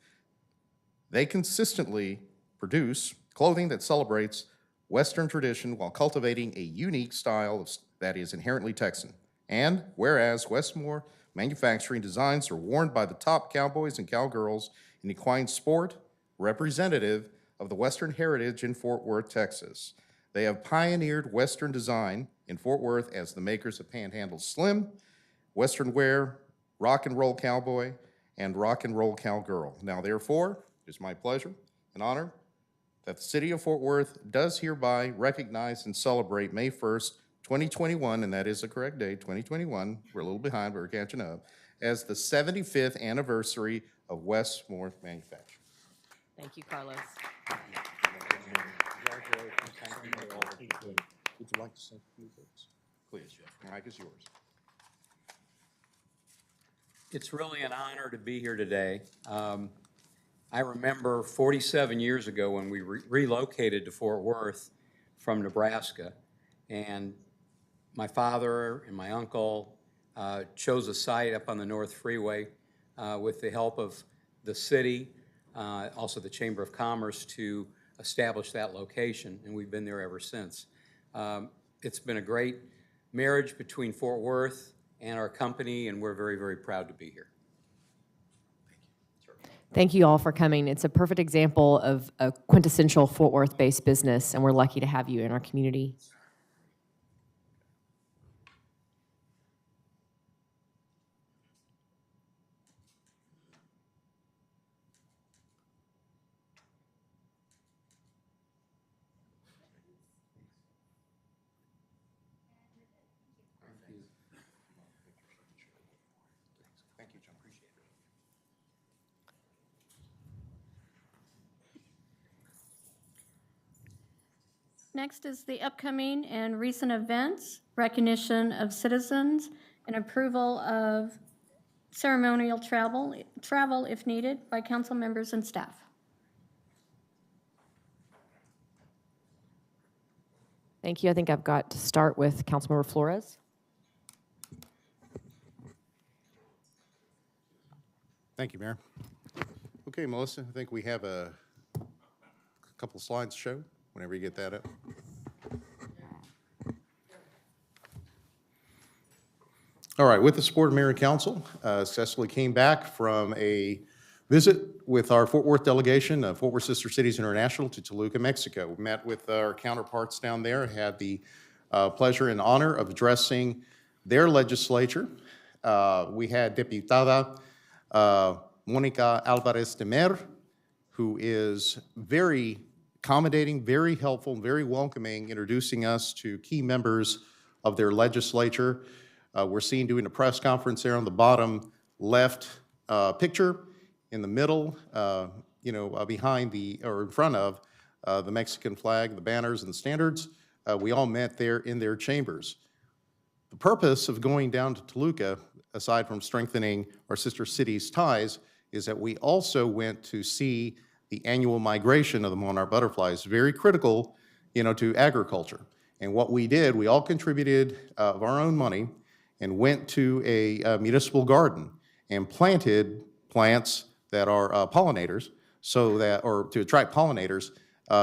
They consistently produce clothing that celebrates Western tradition while cultivating a unique style that is inherently Texan. And whereas Westmore Manufacturing designs are worn by the top cowboys and cowgirls in equine sport, representative of the Western heritage in Fort Worth, Texas. They have pioneered Western design in Fort Worth as the makers of Panhandle Slim, Western Wear, Rock and Roll Cowboy, and Rock and Roll Cowgirl. Now, therefore, it is my pleasure and honor that the City of Fort Worth does hereby recognize and celebrate May 1st, 2021, and that is the correct date, 2021, we're a little behind, but we're catching up, as the 75th anniversary of Westmore Manufacturing. Thank you, Carlos. Would you like to say a few words? Please, Jeff, the mic is yours. It's really an honor to be here today. I remember 47 years ago when we relocated to Fort Worth from Nebraska, and my father and my uncle chose a site up on the North Freeway with the help of the city, also the Chamber of Commerce, to establish that location, and we've been there ever since. It's been a great marriage between Fort Worth and our company, and we're very, very proud to be here. Thank you all for coming. It's a perfect example of a quintessential Fort Worth-based business, and we're lucky to have you in our community. Thank you, John. Appreciate it. Next is the upcoming and recent events, recognition of citizens, and approval of ceremonial travel if needed by council members and staff. Thank you. I think I've got to start with Councilmember Flores. Thank you, Mayor. Okay, Melissa, I think we have a couple slides to show whenever you get that up. All right, with the support of Mayor and Council, successfully came back from a visit with our Fort Worth delegation, Fort Worth Sister Cities International, to Toluca, Mexico. We met with our counterparts down there, had the pleasure and honor of addressing their legislature. We had Diputada Monica Alvarez de Mer, who is very accommodating, very helpful, very welcoming, introducing us to key members of their legislature. We're seen doing a press conference there on the bottom left picture. In the middle, behind or in front of the Mexican flag, the banners and the standards, we all met there in their chambers. The purpose of going down to Toluca, aside from strengthening our sister cities' ties, is that we also went to see the annual migration of the monarch butterflies, very critical, to agriculture. And what we did, we all contributed of our own money and went to a municipal garden and planted plants that are pollinators, or to attract pollinators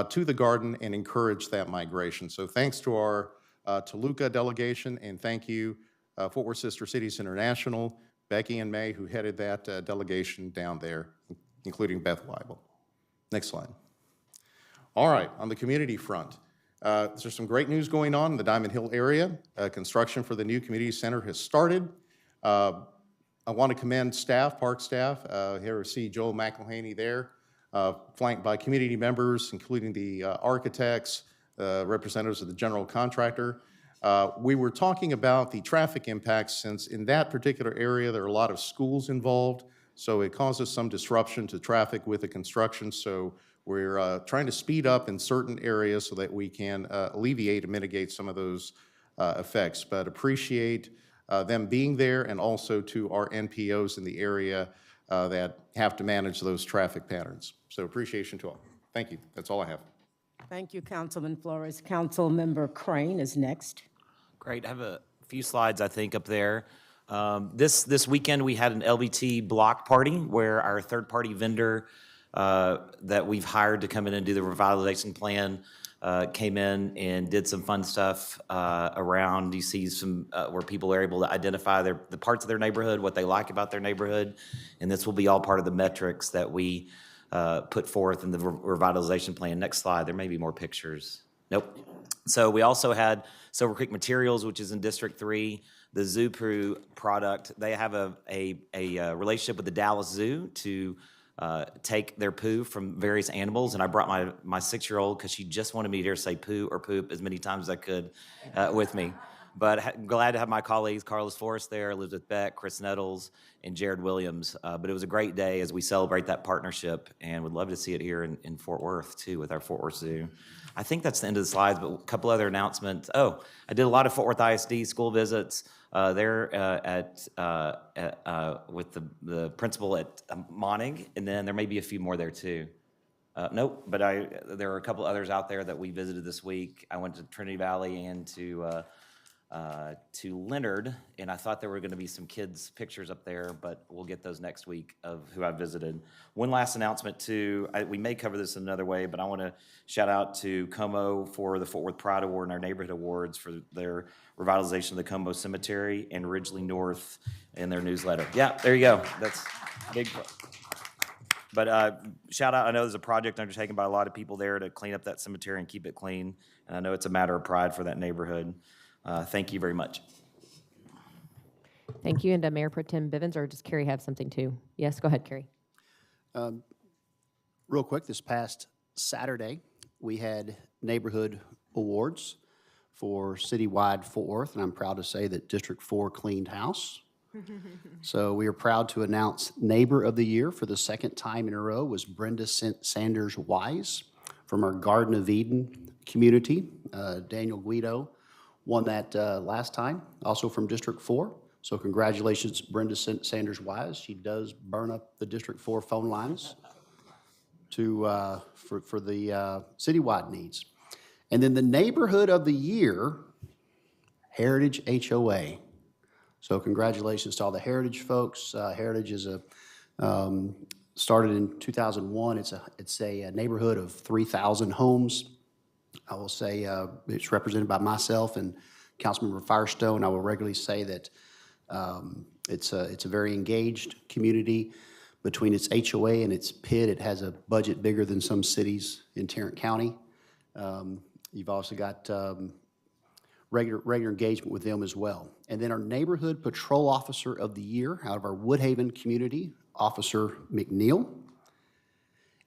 to the garden and encourage that migration. So thanks to our Toluca delegation, and thank you, Fort Worth Sister Cities International, Becky and May, who headed that delegation down there, including Beth Weibel. Next slide. All right, on the community front, there's some great news going on in the Diamond Hill area. Construction for the new community center has started. I want to commend staff, park staff. Here to see Joel McElhaney there, flanked by community members, including the architects, representatives of the general contractor. We were talking about the traffic impacts, since in that particular area, there are a lot of schools involved, so it causes some disruption to traffic with the construction. So we're trying to speed up in certain areas so that we can alleviate and mitigate some of those effects. But appreciate them being there, and also to our NPOs in the area that have to manage those traffic patterns. So appreciation to all. Thank you. That's all I have. Thank you, Councilman Flores. Councilmember Crane is next. Great. I have a few slides, I think, up there. This weekend, we had an LBT block party where our third-party vendor that we've hired to come in and do the revitalization plan came in and did some fun stuff around. You see some where people are able to identify the parts of their neighborhood, what they like about their neighborhood, and this will be all part of the metrics that we put forth in the revitalization plan. Next slide. There may be more pictures. Nope. So we also had Silver Creek Materials, which is in District 3, the Zoo Brew product. They have a relationship with the Dallas Zoo to take their poo from various animals, and I brought my 6-year-old because she just wanted me to hear say poo or poop as many times as I could with me. But glad to have my colleagues, Carlos Forrest there, Elizabeth Beck, Chris Nettles, and Jared Williams. But it was a great day as we celebrate that partnership, and would love to see it here in Fort Worth, too, with our Fort Worth Zoo. I think that's the end of the slides, but a couple other announcements. Oh, I did a lot of Fort Worth ISD school visits. There with the principal at Monig, and then there may be a few more there, too. Nope, but there are a couple others out there that we visited this week. I went to Trinity Valley and to Leonard, and I thought there were going to be some kids' pictures up there, but we'll get those next week of who I visited. One last announcement, too. We may cover this in another way, but I want to shout out to Como for the Fort Worth Pride Award and our Neighborhood Awards for their revitalization of the Como Cemetery, and Ridgely North in their newsletter. Yeah, there you go. That's big. But shout out, I know there's a project undertaken by a lot of people there to clean up that cemetery and keep it clean, and I know it's a matter of pride for that neighborhood. Thank you very much. Thank you. And Mayor Pro Tem Bivens, or does Carrie have something too? Yes, go ahead, Carrie. Real quick, this past Saturday, we had neighborhood awards for citywide Fort Worth, and I'm proud to say that District 4 cleaned house. So we are proud to announce Neighbor of the Year for the second time in a row was Brenda Sanders Wise from our Garden of Eden community. Daniel Guido won that last time, also from District 4. So congratulations, Brenda Sanders Wise. She does burn up the District 4 phone lines for the citywide needs. And then the Neighborhood of the Year, Heritage HOA. So congratulations to all the Heritage folks. Heritage is started in 2001. It's a neighborhood of 3,000 homes. I will say it's represented by myself and Councilmember Firestone. I will regularly say that it's a very engaged community. Between its HOA and its PID, it has a budget bigger than some cities in Tarrant County. You've also got regular engagement with them as well. And then our Neighborhood Patrol Officer of the Year out of our Woodhaven community, Officer McNeil.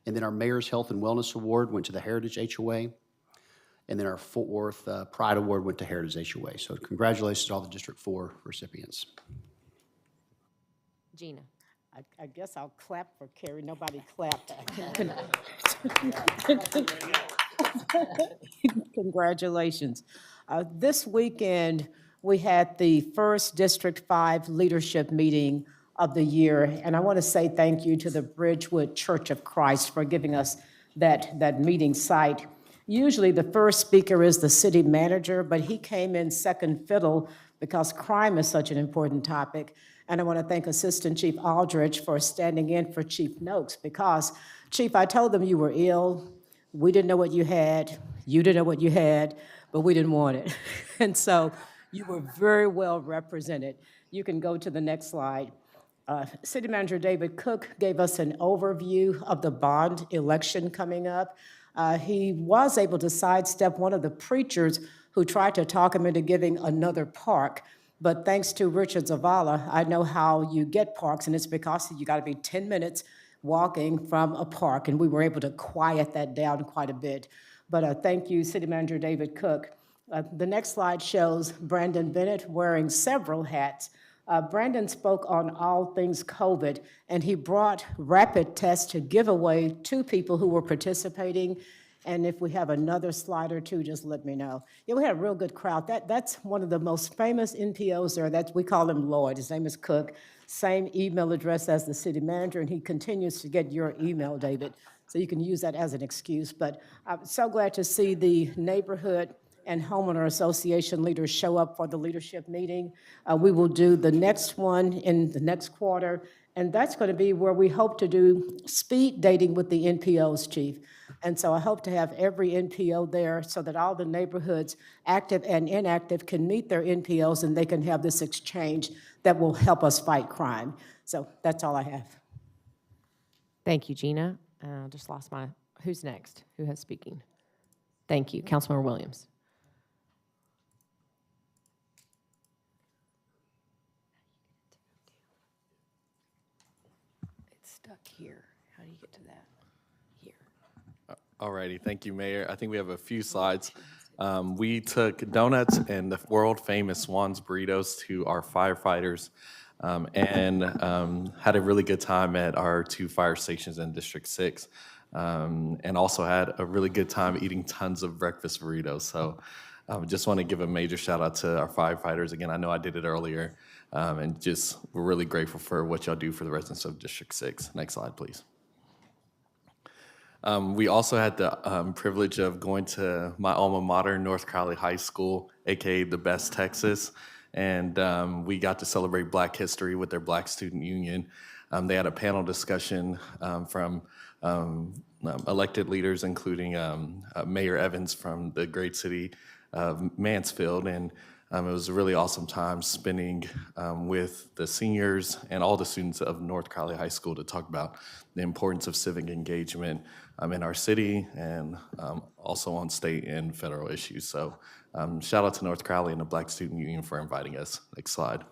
And then our Mayor's Health and Wellness Award went to the Heritage HOA. And then our Fort Worth Pride Award went to Heritage HOA. So congratulations to all the District 4 recipients. Gina. I guess I'll clap for Carrie. Nobody clapped. Congratulations. This weekend, we had the first District 5 leadership meeting of the year, and I want to say thank you to the Bridgewood Church of Christ for giving us that meeting site. Usually the first speaker is the city manager, but he came in second fiddle because crime is such an important topic. And I want to thank Assistant Chief Aldridge for standing in for Chief Noakes because, Chief, I told them you were ill. We didn't know what you had. You didn't know what you had, but we didn't want it. And so you were very well represented. You can go to the next slide. City Manager David Cook gave us an overview of the bond election coming up. He was able to sidestep one of the preachers who tried to talk him into giving another park. But thanks to Richard Zavala, I know how you get parks, and it's because you got to be 10 minutes walking from a park, and we were able to quiet that down quite a bit. But thank you, City Manager David Cook. The next slide shows Brandon Bennett wearing several hats. Brandon spoke on all things COVID, and he brought rapid tests to give away to people who were participating. And if we have another slide or two, just let me know. Yeah, we had a real good crowd. That's one of the most famous NPOs there. We call him Lloyd. His name is Cook. Same email address as the city manager, and he continues to get your email, David. So you can use that as an excuse. But I'm so glad to see the neighborhood and homeowner association leaders show up for the leadership meeting. We will do the next one in the next quarter, and that's going to be where we hope to do speed dating with the NPOs, Chief. And so I hope to have every NPO there so that all the neighborhoods, active and inactive, can meet their NPOs and they can have this exchange that will help us fight crime. So that's all I have. Thank you, Gina. Just lost who's next? Who has speaking? Thank you. Councilmember Williams. It's stuck here. How do you get to that? Here. All righty, thank you, Mayor. I think we have a few slides. We took donuts and the world-famous Swan's burritos to our firefighters and had a really good time at our 2 fire stations in District 6, and also had a really good time eating tons of breakfast burritos. So just want to give a major shout out to our firefighters. Again, I know I did it earlier, and just we're really grateful for what y'all do for the residents of District 6. Next slide, please. We also had the privilege of going to my alma mater, North Crowley High School, aka the best Texas, and we got to celebrate Black History with their Black Student Union. They had a panel discussion from elected leaders, including Mayor Evans from the great city of Mansfield, and it was a really awesome time spending with the seniors and all the students of North Crowley High School to talk about the importance of civic engagement in our city and also on state and federal issues. So shout out to North Crowley and the Black Student Union for inviting us. Next slide.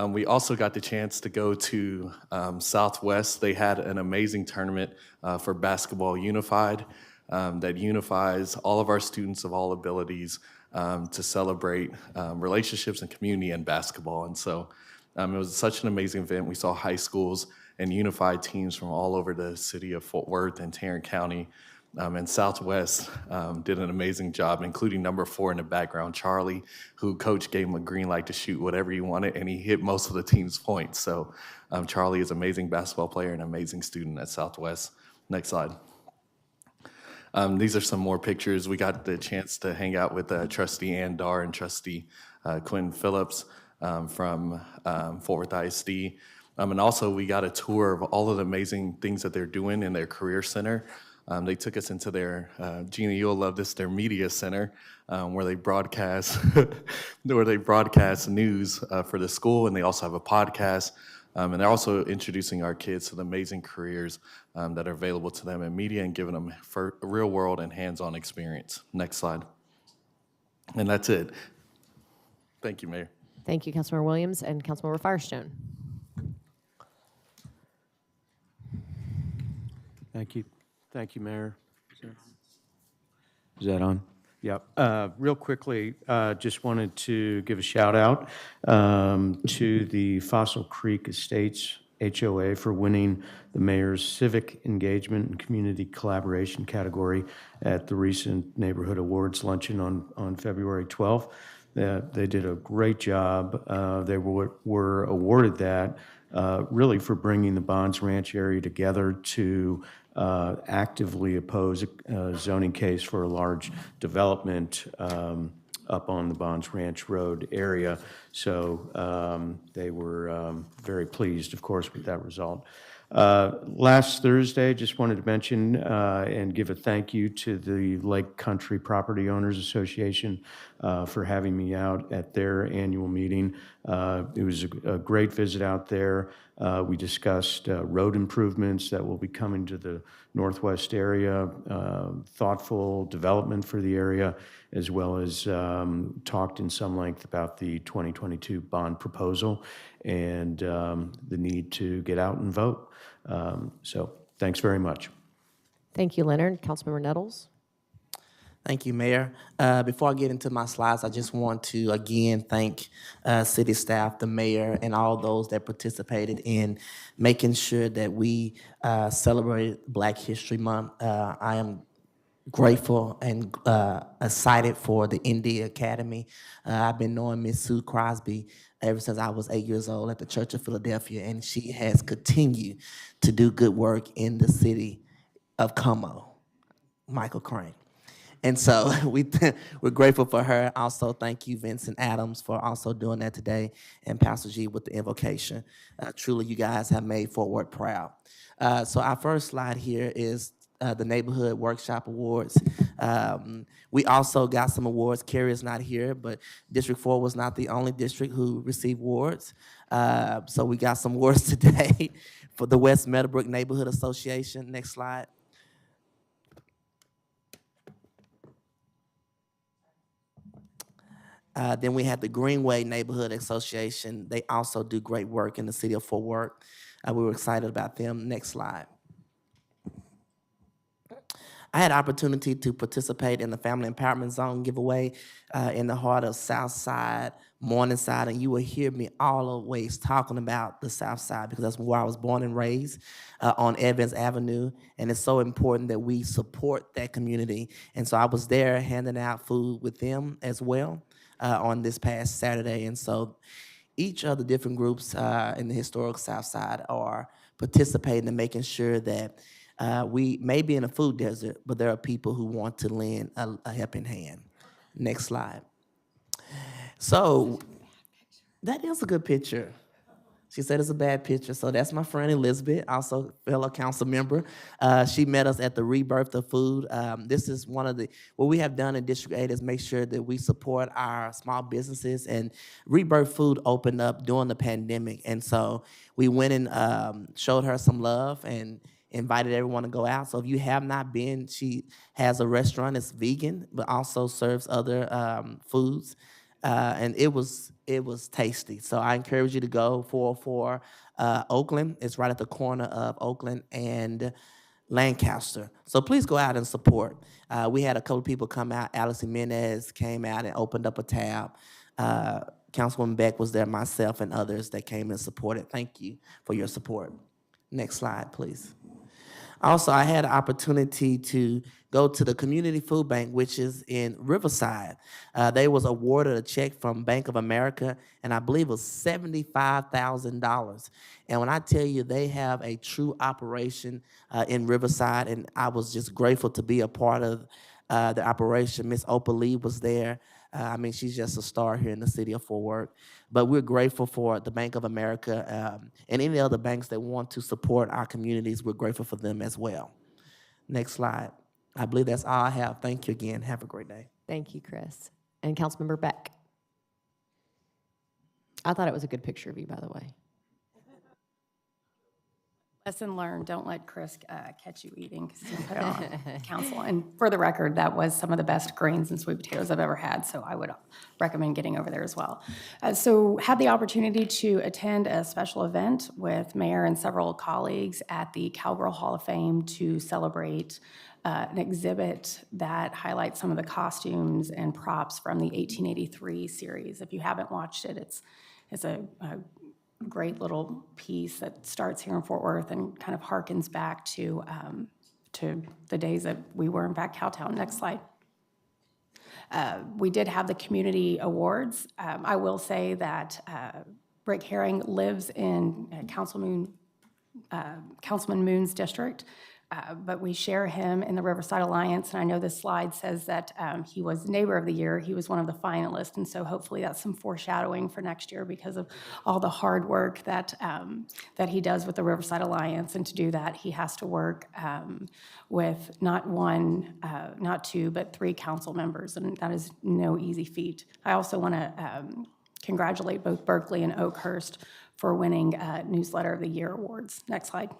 We also got the chance to go to Southwest. They had an amazing tournament for Basketball Unified that unifies all of our students of all abilities to celebrate relationships and community in basketball. And so it was such an amazing event. We saw high schools and unified teams from all over the city of Fort Worth and Tarrant County. And Southwest did an amazing job, including number 4 in the background, Charlie, who coach gave him a green light to shoot whatever he wanted, and he hit most of the team's points. So Charlie is an amazing basketball player and an amazing student at Southwest. Next slide. These are some more pictures. We got the chance to hang out with Trustee Ann Dar and Trustee Quinn Phillips from Fort Worth ISD. And also we got a tour of all of the amazing things that they're doing in their career center. They took us into their, Gina, you'll love this, their media center, where they broadcast news for the school, and they also have a podcast. And they're also introducing our kids to the amazing careers that are available to them in media and giving them real world and hands-on experience. Next slide. And that's it. Thank you, Mayor. Thank you, Councilmember Williams and Councilmember Firestone. Thank you. Thank you, Mayor. Is that on? Yep. Real quickly, just wanted to give a shout out to the Fossil Creek Estates HOA for winning the Mayor's Civic Engagement and Community Collaboration category at the recent Neighborhood Awards Luncheon on February 12th. They did a great job. They were awarded that really for bringing the Bonds Ranch area together to actively oppose a zoning case for a large development up on the Bonds Ranch Road area. So they were very pleased, of course, with that result. Last Thursday, just wanted to mention and give a thank you to the Lake Country Property Owners Association for having me out at their annual meeting. It was a great visit out there. We discussed road improvements that will be coming to the Northwest area, thoughtful development for the area, as well as talked in some length about the 2022 bond proposal and the need to get out and vote. So thanks very much. Thank you, Leonard. Councilmember Nettles. Thank you, Mayor. Before I get into my slides, I just want to again thank city staff, the mayor, and all those that participated in making sure that we celebrated Black History Month. I am grateful and excited for the Indy Academy. I've been knowing Miss Sue Crosby ever since I was 8 years old at the Church of Philadelphia, and she has continued to do good work in the city of Como, Michael Crane. And so we're grateful for her. Also, thank you, Vincent Adams, for also doing that today, and Pastor G with the invocation. Truly, you guys have made Fort Worth proud. So our first slide here is the Neighborhood Workshop Awards. We also got some awards. Carrie is not here, but District 4 was not the only district who received awards. So we got some awards today for the West Meadowbrook Neighborhood Association. Next slide. Then we have the Greenway Neighborhood Association. They also do great work in the city of Fort Worth. We were excited about them. Next slide. I had opportunity to participate in the Family Empowerment Zone giveaway in the heart of Southside, Morningside, and you will hear me always talking about the South Side because that's where I was born and raised on Evans Avenue, and it's so important that we support that community. And so I was there handing out food with them as well on this past Saturday, and so each of the different groups in the historic South Side are participating and making sure that we may be in a food desert, but there are people who want to lend a helping hand. Next slide. So that is a good picture. She said it's a bad picture. So that's my friend Elizabeth, also fellow council member. She met us at the Rebirth of Food. This is one of what we have done in District 8 is make sure that we support our small businesses, and Rebirth Food opened up during the pandemic. And so we went and showed her some love and invited everyone to go out. So if you have not been, she has a restaurant that's vegan, but also serves other foods. And it was tasty. So I encourage you to go for Oakland. It's right at the corner of Oakland and Lancaster. So please go out and support. We had a couple of people come out. Alice Jimenez came out and opened up a tab. Councilwoman Beck was there, myself, and others that came and supported. Thank you for your support. Next slide, please. Also, I had an opportunity to go to the Community Food Bank, which is in Riverside. They was awarded a check from Bank of America, and I believe it was $75,000. And when I tell you they have a true operation in Riverside, and I was just grateful to be a part of the operation. Miss Opa Lee was there. I mean, she's just a star here in the city of Fort Worth. But we're grateful for the Bank of America and any other banks that want to support our communities. We're grateful for them as well. Next slide. I believe that's all I have. Thank you again. Have a great day. Thank you, Chris. And Councilmember Beck. I thought it was a good picture of you, by the way. Lesson learned, don't let Chris catch you eating because he'll put it on council. And for the record, that was some of the best greens and sweet potatoes I've ever had, so I would recommend getting over there as well. So had the opportunity to attend a special event with Mayor and several colleagues at the Cowgirl Hall of Fame to celebrate an exhibit that highlights some of the costumes and props from the 1883 series. If you haven't watched it, it's a great little piece that starts here in Fort Worth and kind of harkens back to the days that we were in fact Cowtown. Next slide. We did have the community awards. I will say that Rick Herring lives in Councilman Moon's district. But we share him in the Riverside Alliance, and I know this slide says that he was Neighbor of the Year. He was one of the finalists, and so hopefully that's some foreshadowing for next year because of all the hard work that he does with the Riverside Alliance. And to do that, he has to work with not one, not two, but 3 council members, and that is no easy feat. I also want to congratulate both Berkeley and Oakhurst for winning Newsletter of the Year awards. Next slide.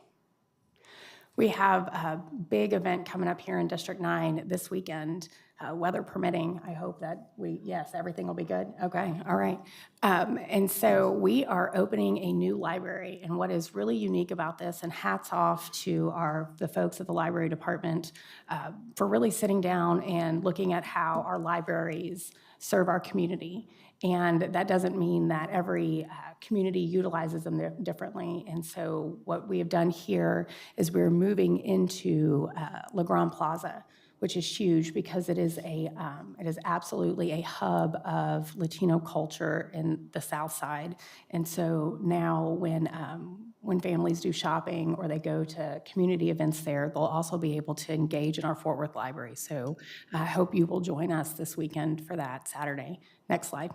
We have a big event coming up here in District 9 this weekend, weather permitting. I hope that yes, everything will be good. Okay, all right. And so we are opening a new library. And what is really unique about this, and hats off to the folks at the library department for really sitting down and looking at how our libraries serve our community. And that doesn't mean that every community utilizes them differently. And so what we have done here is we're moving into LeGrand Plaza, which is huge because it is absolutely a hub of Latino culture in the South Side. And so now when families do shopping or they go to community events there, they'll also be able to engage in our Fort Worth Library. So I hope you will join us this weekend for that Saturday. Next slide.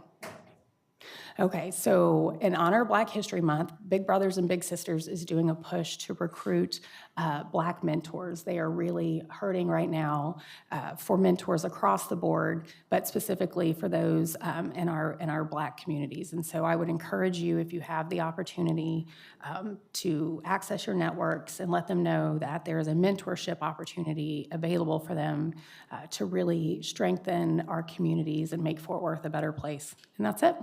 Okay, so in honor of Black History Month, Big Brothers and Big Sisters is doing a push to recruit Black mentors. They are really hurting right now for mentors across the board, but specifically for those in our Black communities. And so I would encourage you, if you have the opportunity, to access your networks and let them know that there is a mentorship opportunity available for them to really strengthen our communities and make Fort Worth a better place. And that's it.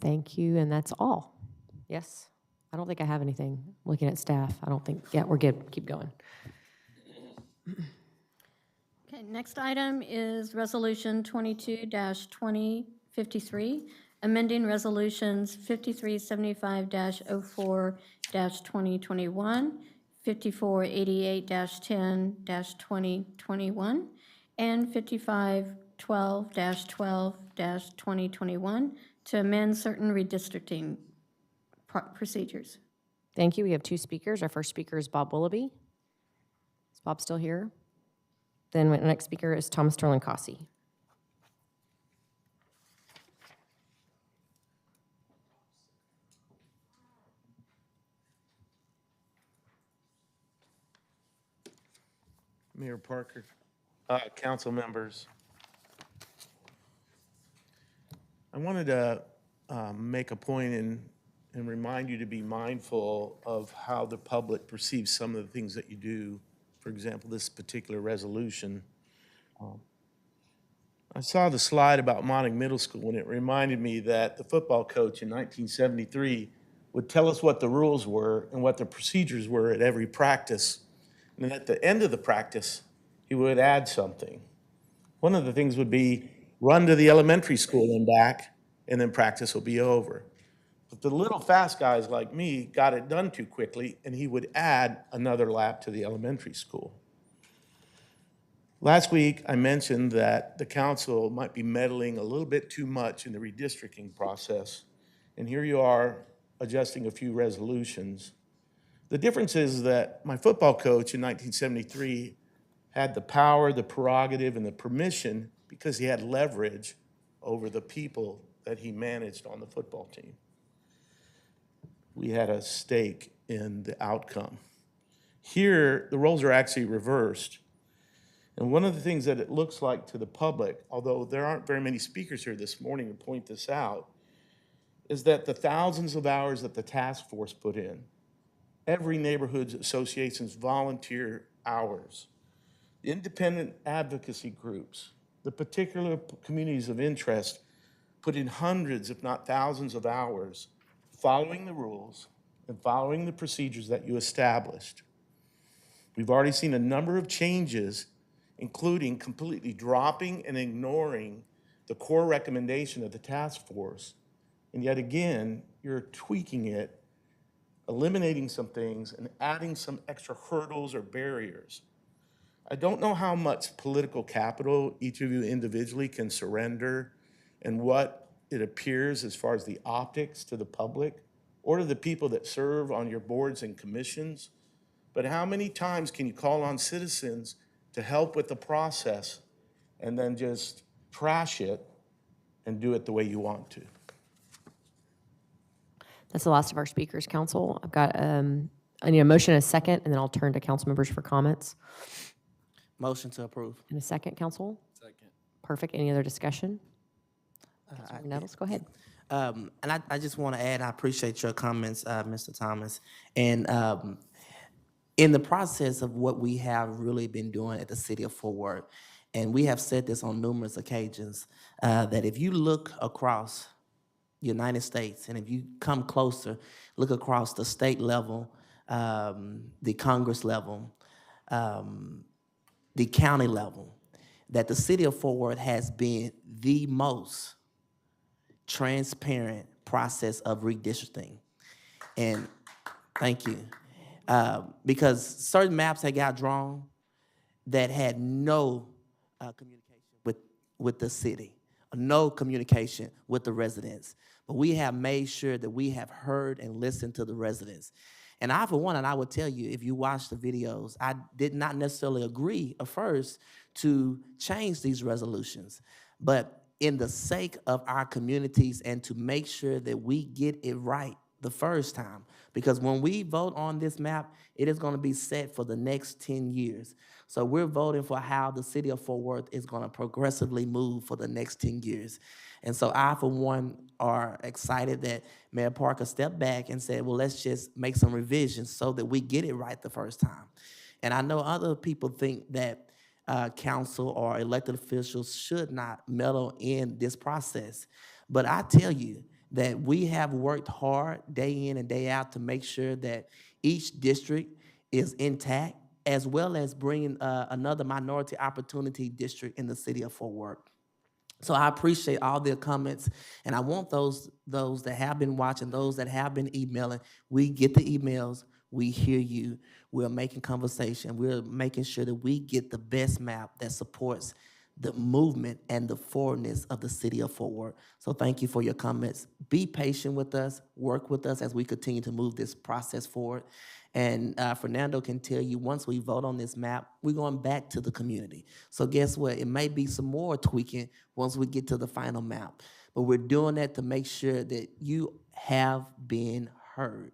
Thank you, and that's all. Yes? I don't think I have anything. Looking at staff, I don't think, yeah, we're good. Keep going. Okay, next item is Resolution 22-2053, amending Resolutions 5375-04-2021, 5488-10-2021, and 5512-12-2021 to amend certain redistricting procedures. Thank you. We have 2 speakers. Our first speaker is Bob Willoughby. Is Bob still here? Then the next speaker is Thomas Sterling-Cossey. Mayor Parker, council members, I wanted to make a point and remind you to be mindful of how the public perceives some of the things that you do. For example, this particular resolution. I saw the slide about Montague Middle School, and it reminded me that the football coach in 1973 would tell us what the rules were and what the procedures were at every practice. And then at the end of the practice, he would add something. One of the things would be run to the elementary school and back, and then practice will be over. But the little fast guys like me got it done too quickly, and he would add another lap to the elementary school. Last week, I mentioned that the council might be meddling a little bit too much in the redistricting process, and here you are adjusting a few resolutions. The difference is that my football coach in 1973 had the power, the prerogative, and the permission because he had leverage over the people that he managed on the football team. We had a stake in the outcome. Here, the roles are actually reversed. And one of the things that it looks like to the public, although there aren't very many speakers here this morning to point this out, is that the thousands of hours that the task force put in, every neighborhood association's volunteer hours, independent advocacy groups, the particular communities of interest put in hundreds, if not thousands of hours following the rules and following the procedures that you established. We've already seen a number of changes, including completely dropping and ignoring the core recommendation of the task force. And yet again, you're tweaking it, eliminating some things and adding some extra hurdles or barriers. I don't know how much political capital each of you individually can surrender and what it appears as far as the optics to the public or to the people that serve on your boards and commissions. But how many times can you call on citizens to help with the process and then just trash it and do it the way you want to? That's the last of our speakers, council. I've got, I need a motion and a second, and then I'll turn to council members for comments. Motion to approve. In a second, council? Second. Perfect. Any other discussion? Councilmember Nettles, go ahead. And I just want to add, I appreciate your comments, Mr. Thomas. And in the process of what we have really been doing at the city of Fort Worth, and we have said this on numerous occasions, that if you look across the United States, and if you come closer, look across the state level, the Congress level, the county level, that the city of Fort Worth has been the most transparent process of redistricting. And thank you. Because certain maps had got drawn that had no communication with the city, no communication with the residents. But we have made sure that we have heard and listened to the residents. And I, for one, and I would tell you, if you watch the videos, I did not necessarily agree at first to change these resolutions. But in the sake of our communities and to make sure that we get it right the first time, because when we vote on this map, it is going to be set for the next 10 years. So we're voting for how the city of Fort Worth is going to progressively move for the next 10 years. And so I, for one, are excited that Mayor Parker stepped back and said, well, let's just make some revisions so that we get it right the first time. And I know other people think that council or elected officials should not meddle in this process. But I tell you that we have worked hard day in and day out to make sure that each district is intact, as well as bringing another minority opportunity district in the city of Fort Worth. So I appreciate all their comments, and I want those that have been watching, those that have been emailing, we get the emails, we hear you, we're making conversation, we're making sure that we get the best map that supports the movement and the forwardness of the city of Fort Worth. So thank you for your comments. Be patient with us, work with us as we continue to move this process forward. And Fernando can tell you, once we vote on this map, we're going back to the community. So guess what? It may be some more tweaking once we get to the final map. But we're doing that to make sure that you have been heard.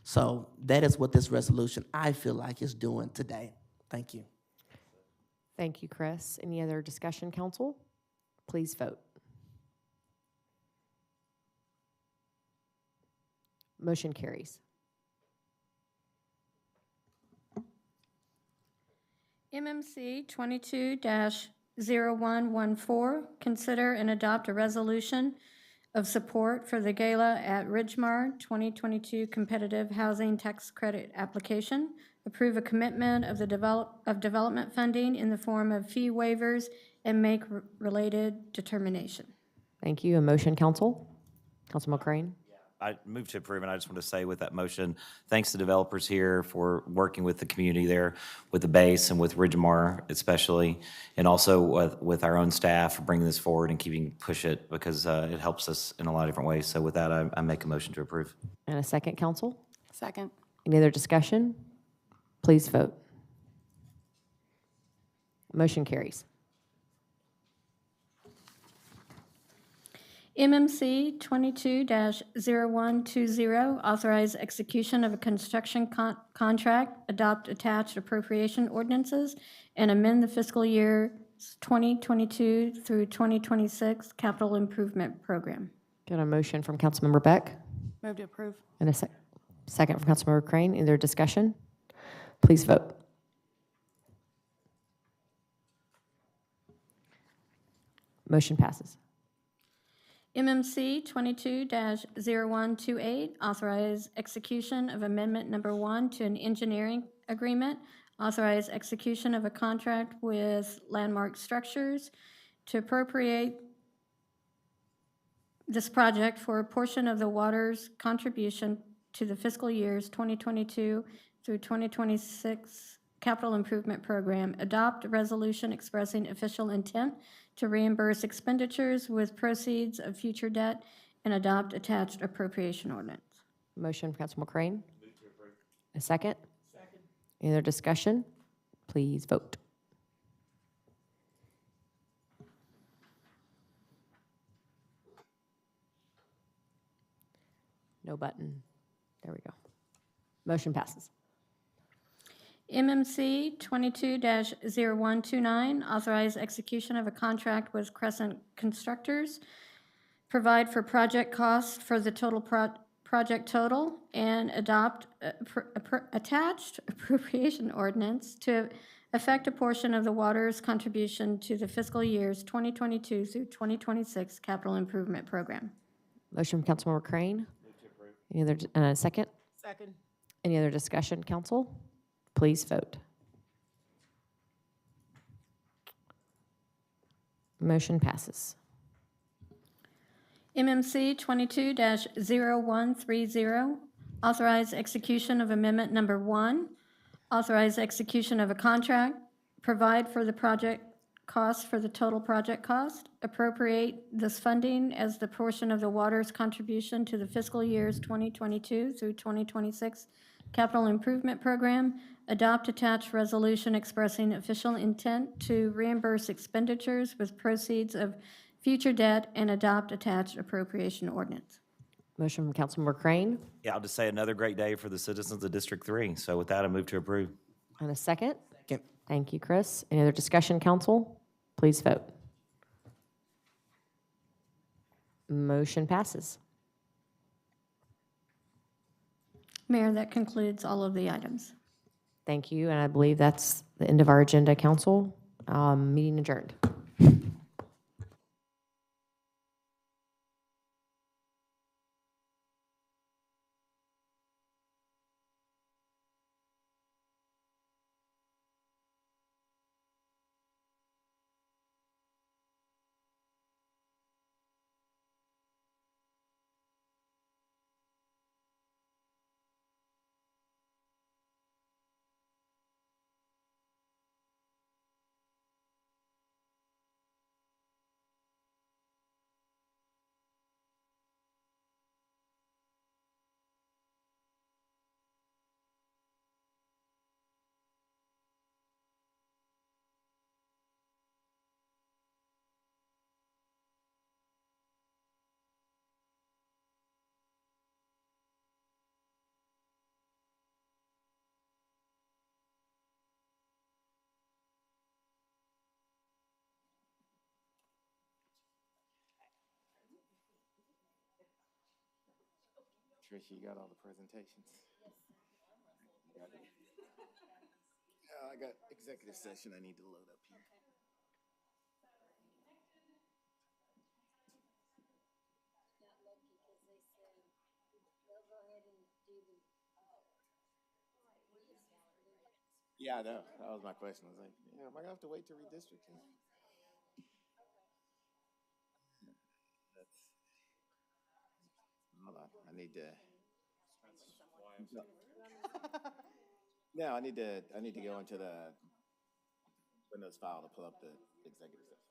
So that is what this resolution, I feel like, is doing today. Thank you. Thank you, Chris. Any other discussion, council? Please vote. Motion carries. MMC 22-0114, consider and adopt a resolution of support for the gala at Ridgemar 2022 competitive housing tax credit application. Approve a commitment of the development funding in the form of fee waivers and make related determination. Thank you. A motion, council? Councilman Crane? I move to approve, and I just want to say with that motion, thanks to developers here for working with the community there, with the base and with Ridgemar especially, and also with our own staff for bringing this forward and push it, because it helps us in a lot of different ways. So with that, I make a motion to approve. And a second, council? Second. Any other discussion? Please vote. Motion carries. MMC 22-0120, authorize execution of a construction contract, adopt attached appropriation ordinances, and amend the fiscal year 2022 through 2026 capital improvement program. Got a motion from Councilmember Beck Move to approve. and a second from Councilmember Crane. Any other discussion? Please vote. Motion passes. MMC 22-0128, authorize execution of amendment number 1 to an engineering agreement, authorize execution of a contract with Landmark Structures to appropriate this project for a portion of the water's contribution to the fiscal years 2022 through 2026 capital improvement program, adopt a resolution expressing official intent to reimburse expenditures with proceeds of future debt, and adopt attached appropriation ordinance. Motion from Councilman Crane. A second? Second. Any other discussion? Please vote. No button. There we go. Motion passes. MMC 22-0129, authorize execution of a contract with Crescent Constructors, provide for project cost for the total project total, and adopt attached appropriation ordinance to affect a portion of the water's contribution to the fiscal years 2022 through 2026 capital improvement program. Motion from Councilmember Crane. Any other, second? Second. Any other discussion, council? Please vote. Motion passes. MMC 22-0130, authorize execution of amendment number 1, authorize execution of a contract, provide for the project cost for the total project cost, appropriate this funding as the portion of the water's contribution to the fiscal years 2022 through 2026 capital improvement program, adopt attached resolution expressing official intent to reimburse expenditures with proceeds of future debt, and adopt attached appropriation ordinance. Motion from Councilmember Crane. Yeah, I'll just say another great day for the citizens of District 3. So with that, I move to approve. And a second? Second. Thank you, Chris. Any other discussion, council? Please vote. Motion passes. Mayor, that concludes all of the items. Thank you, and I believe that's the end of our agenda, council. Meeting adjourned. Tricia, you got all the presentations? I got executive session I need to load up here. Yeah, I know. That was my question. I was like, am I going to have to wait to redistrict? Hold on. I need to. No, I need to go into the Windows file to pull up the executive session.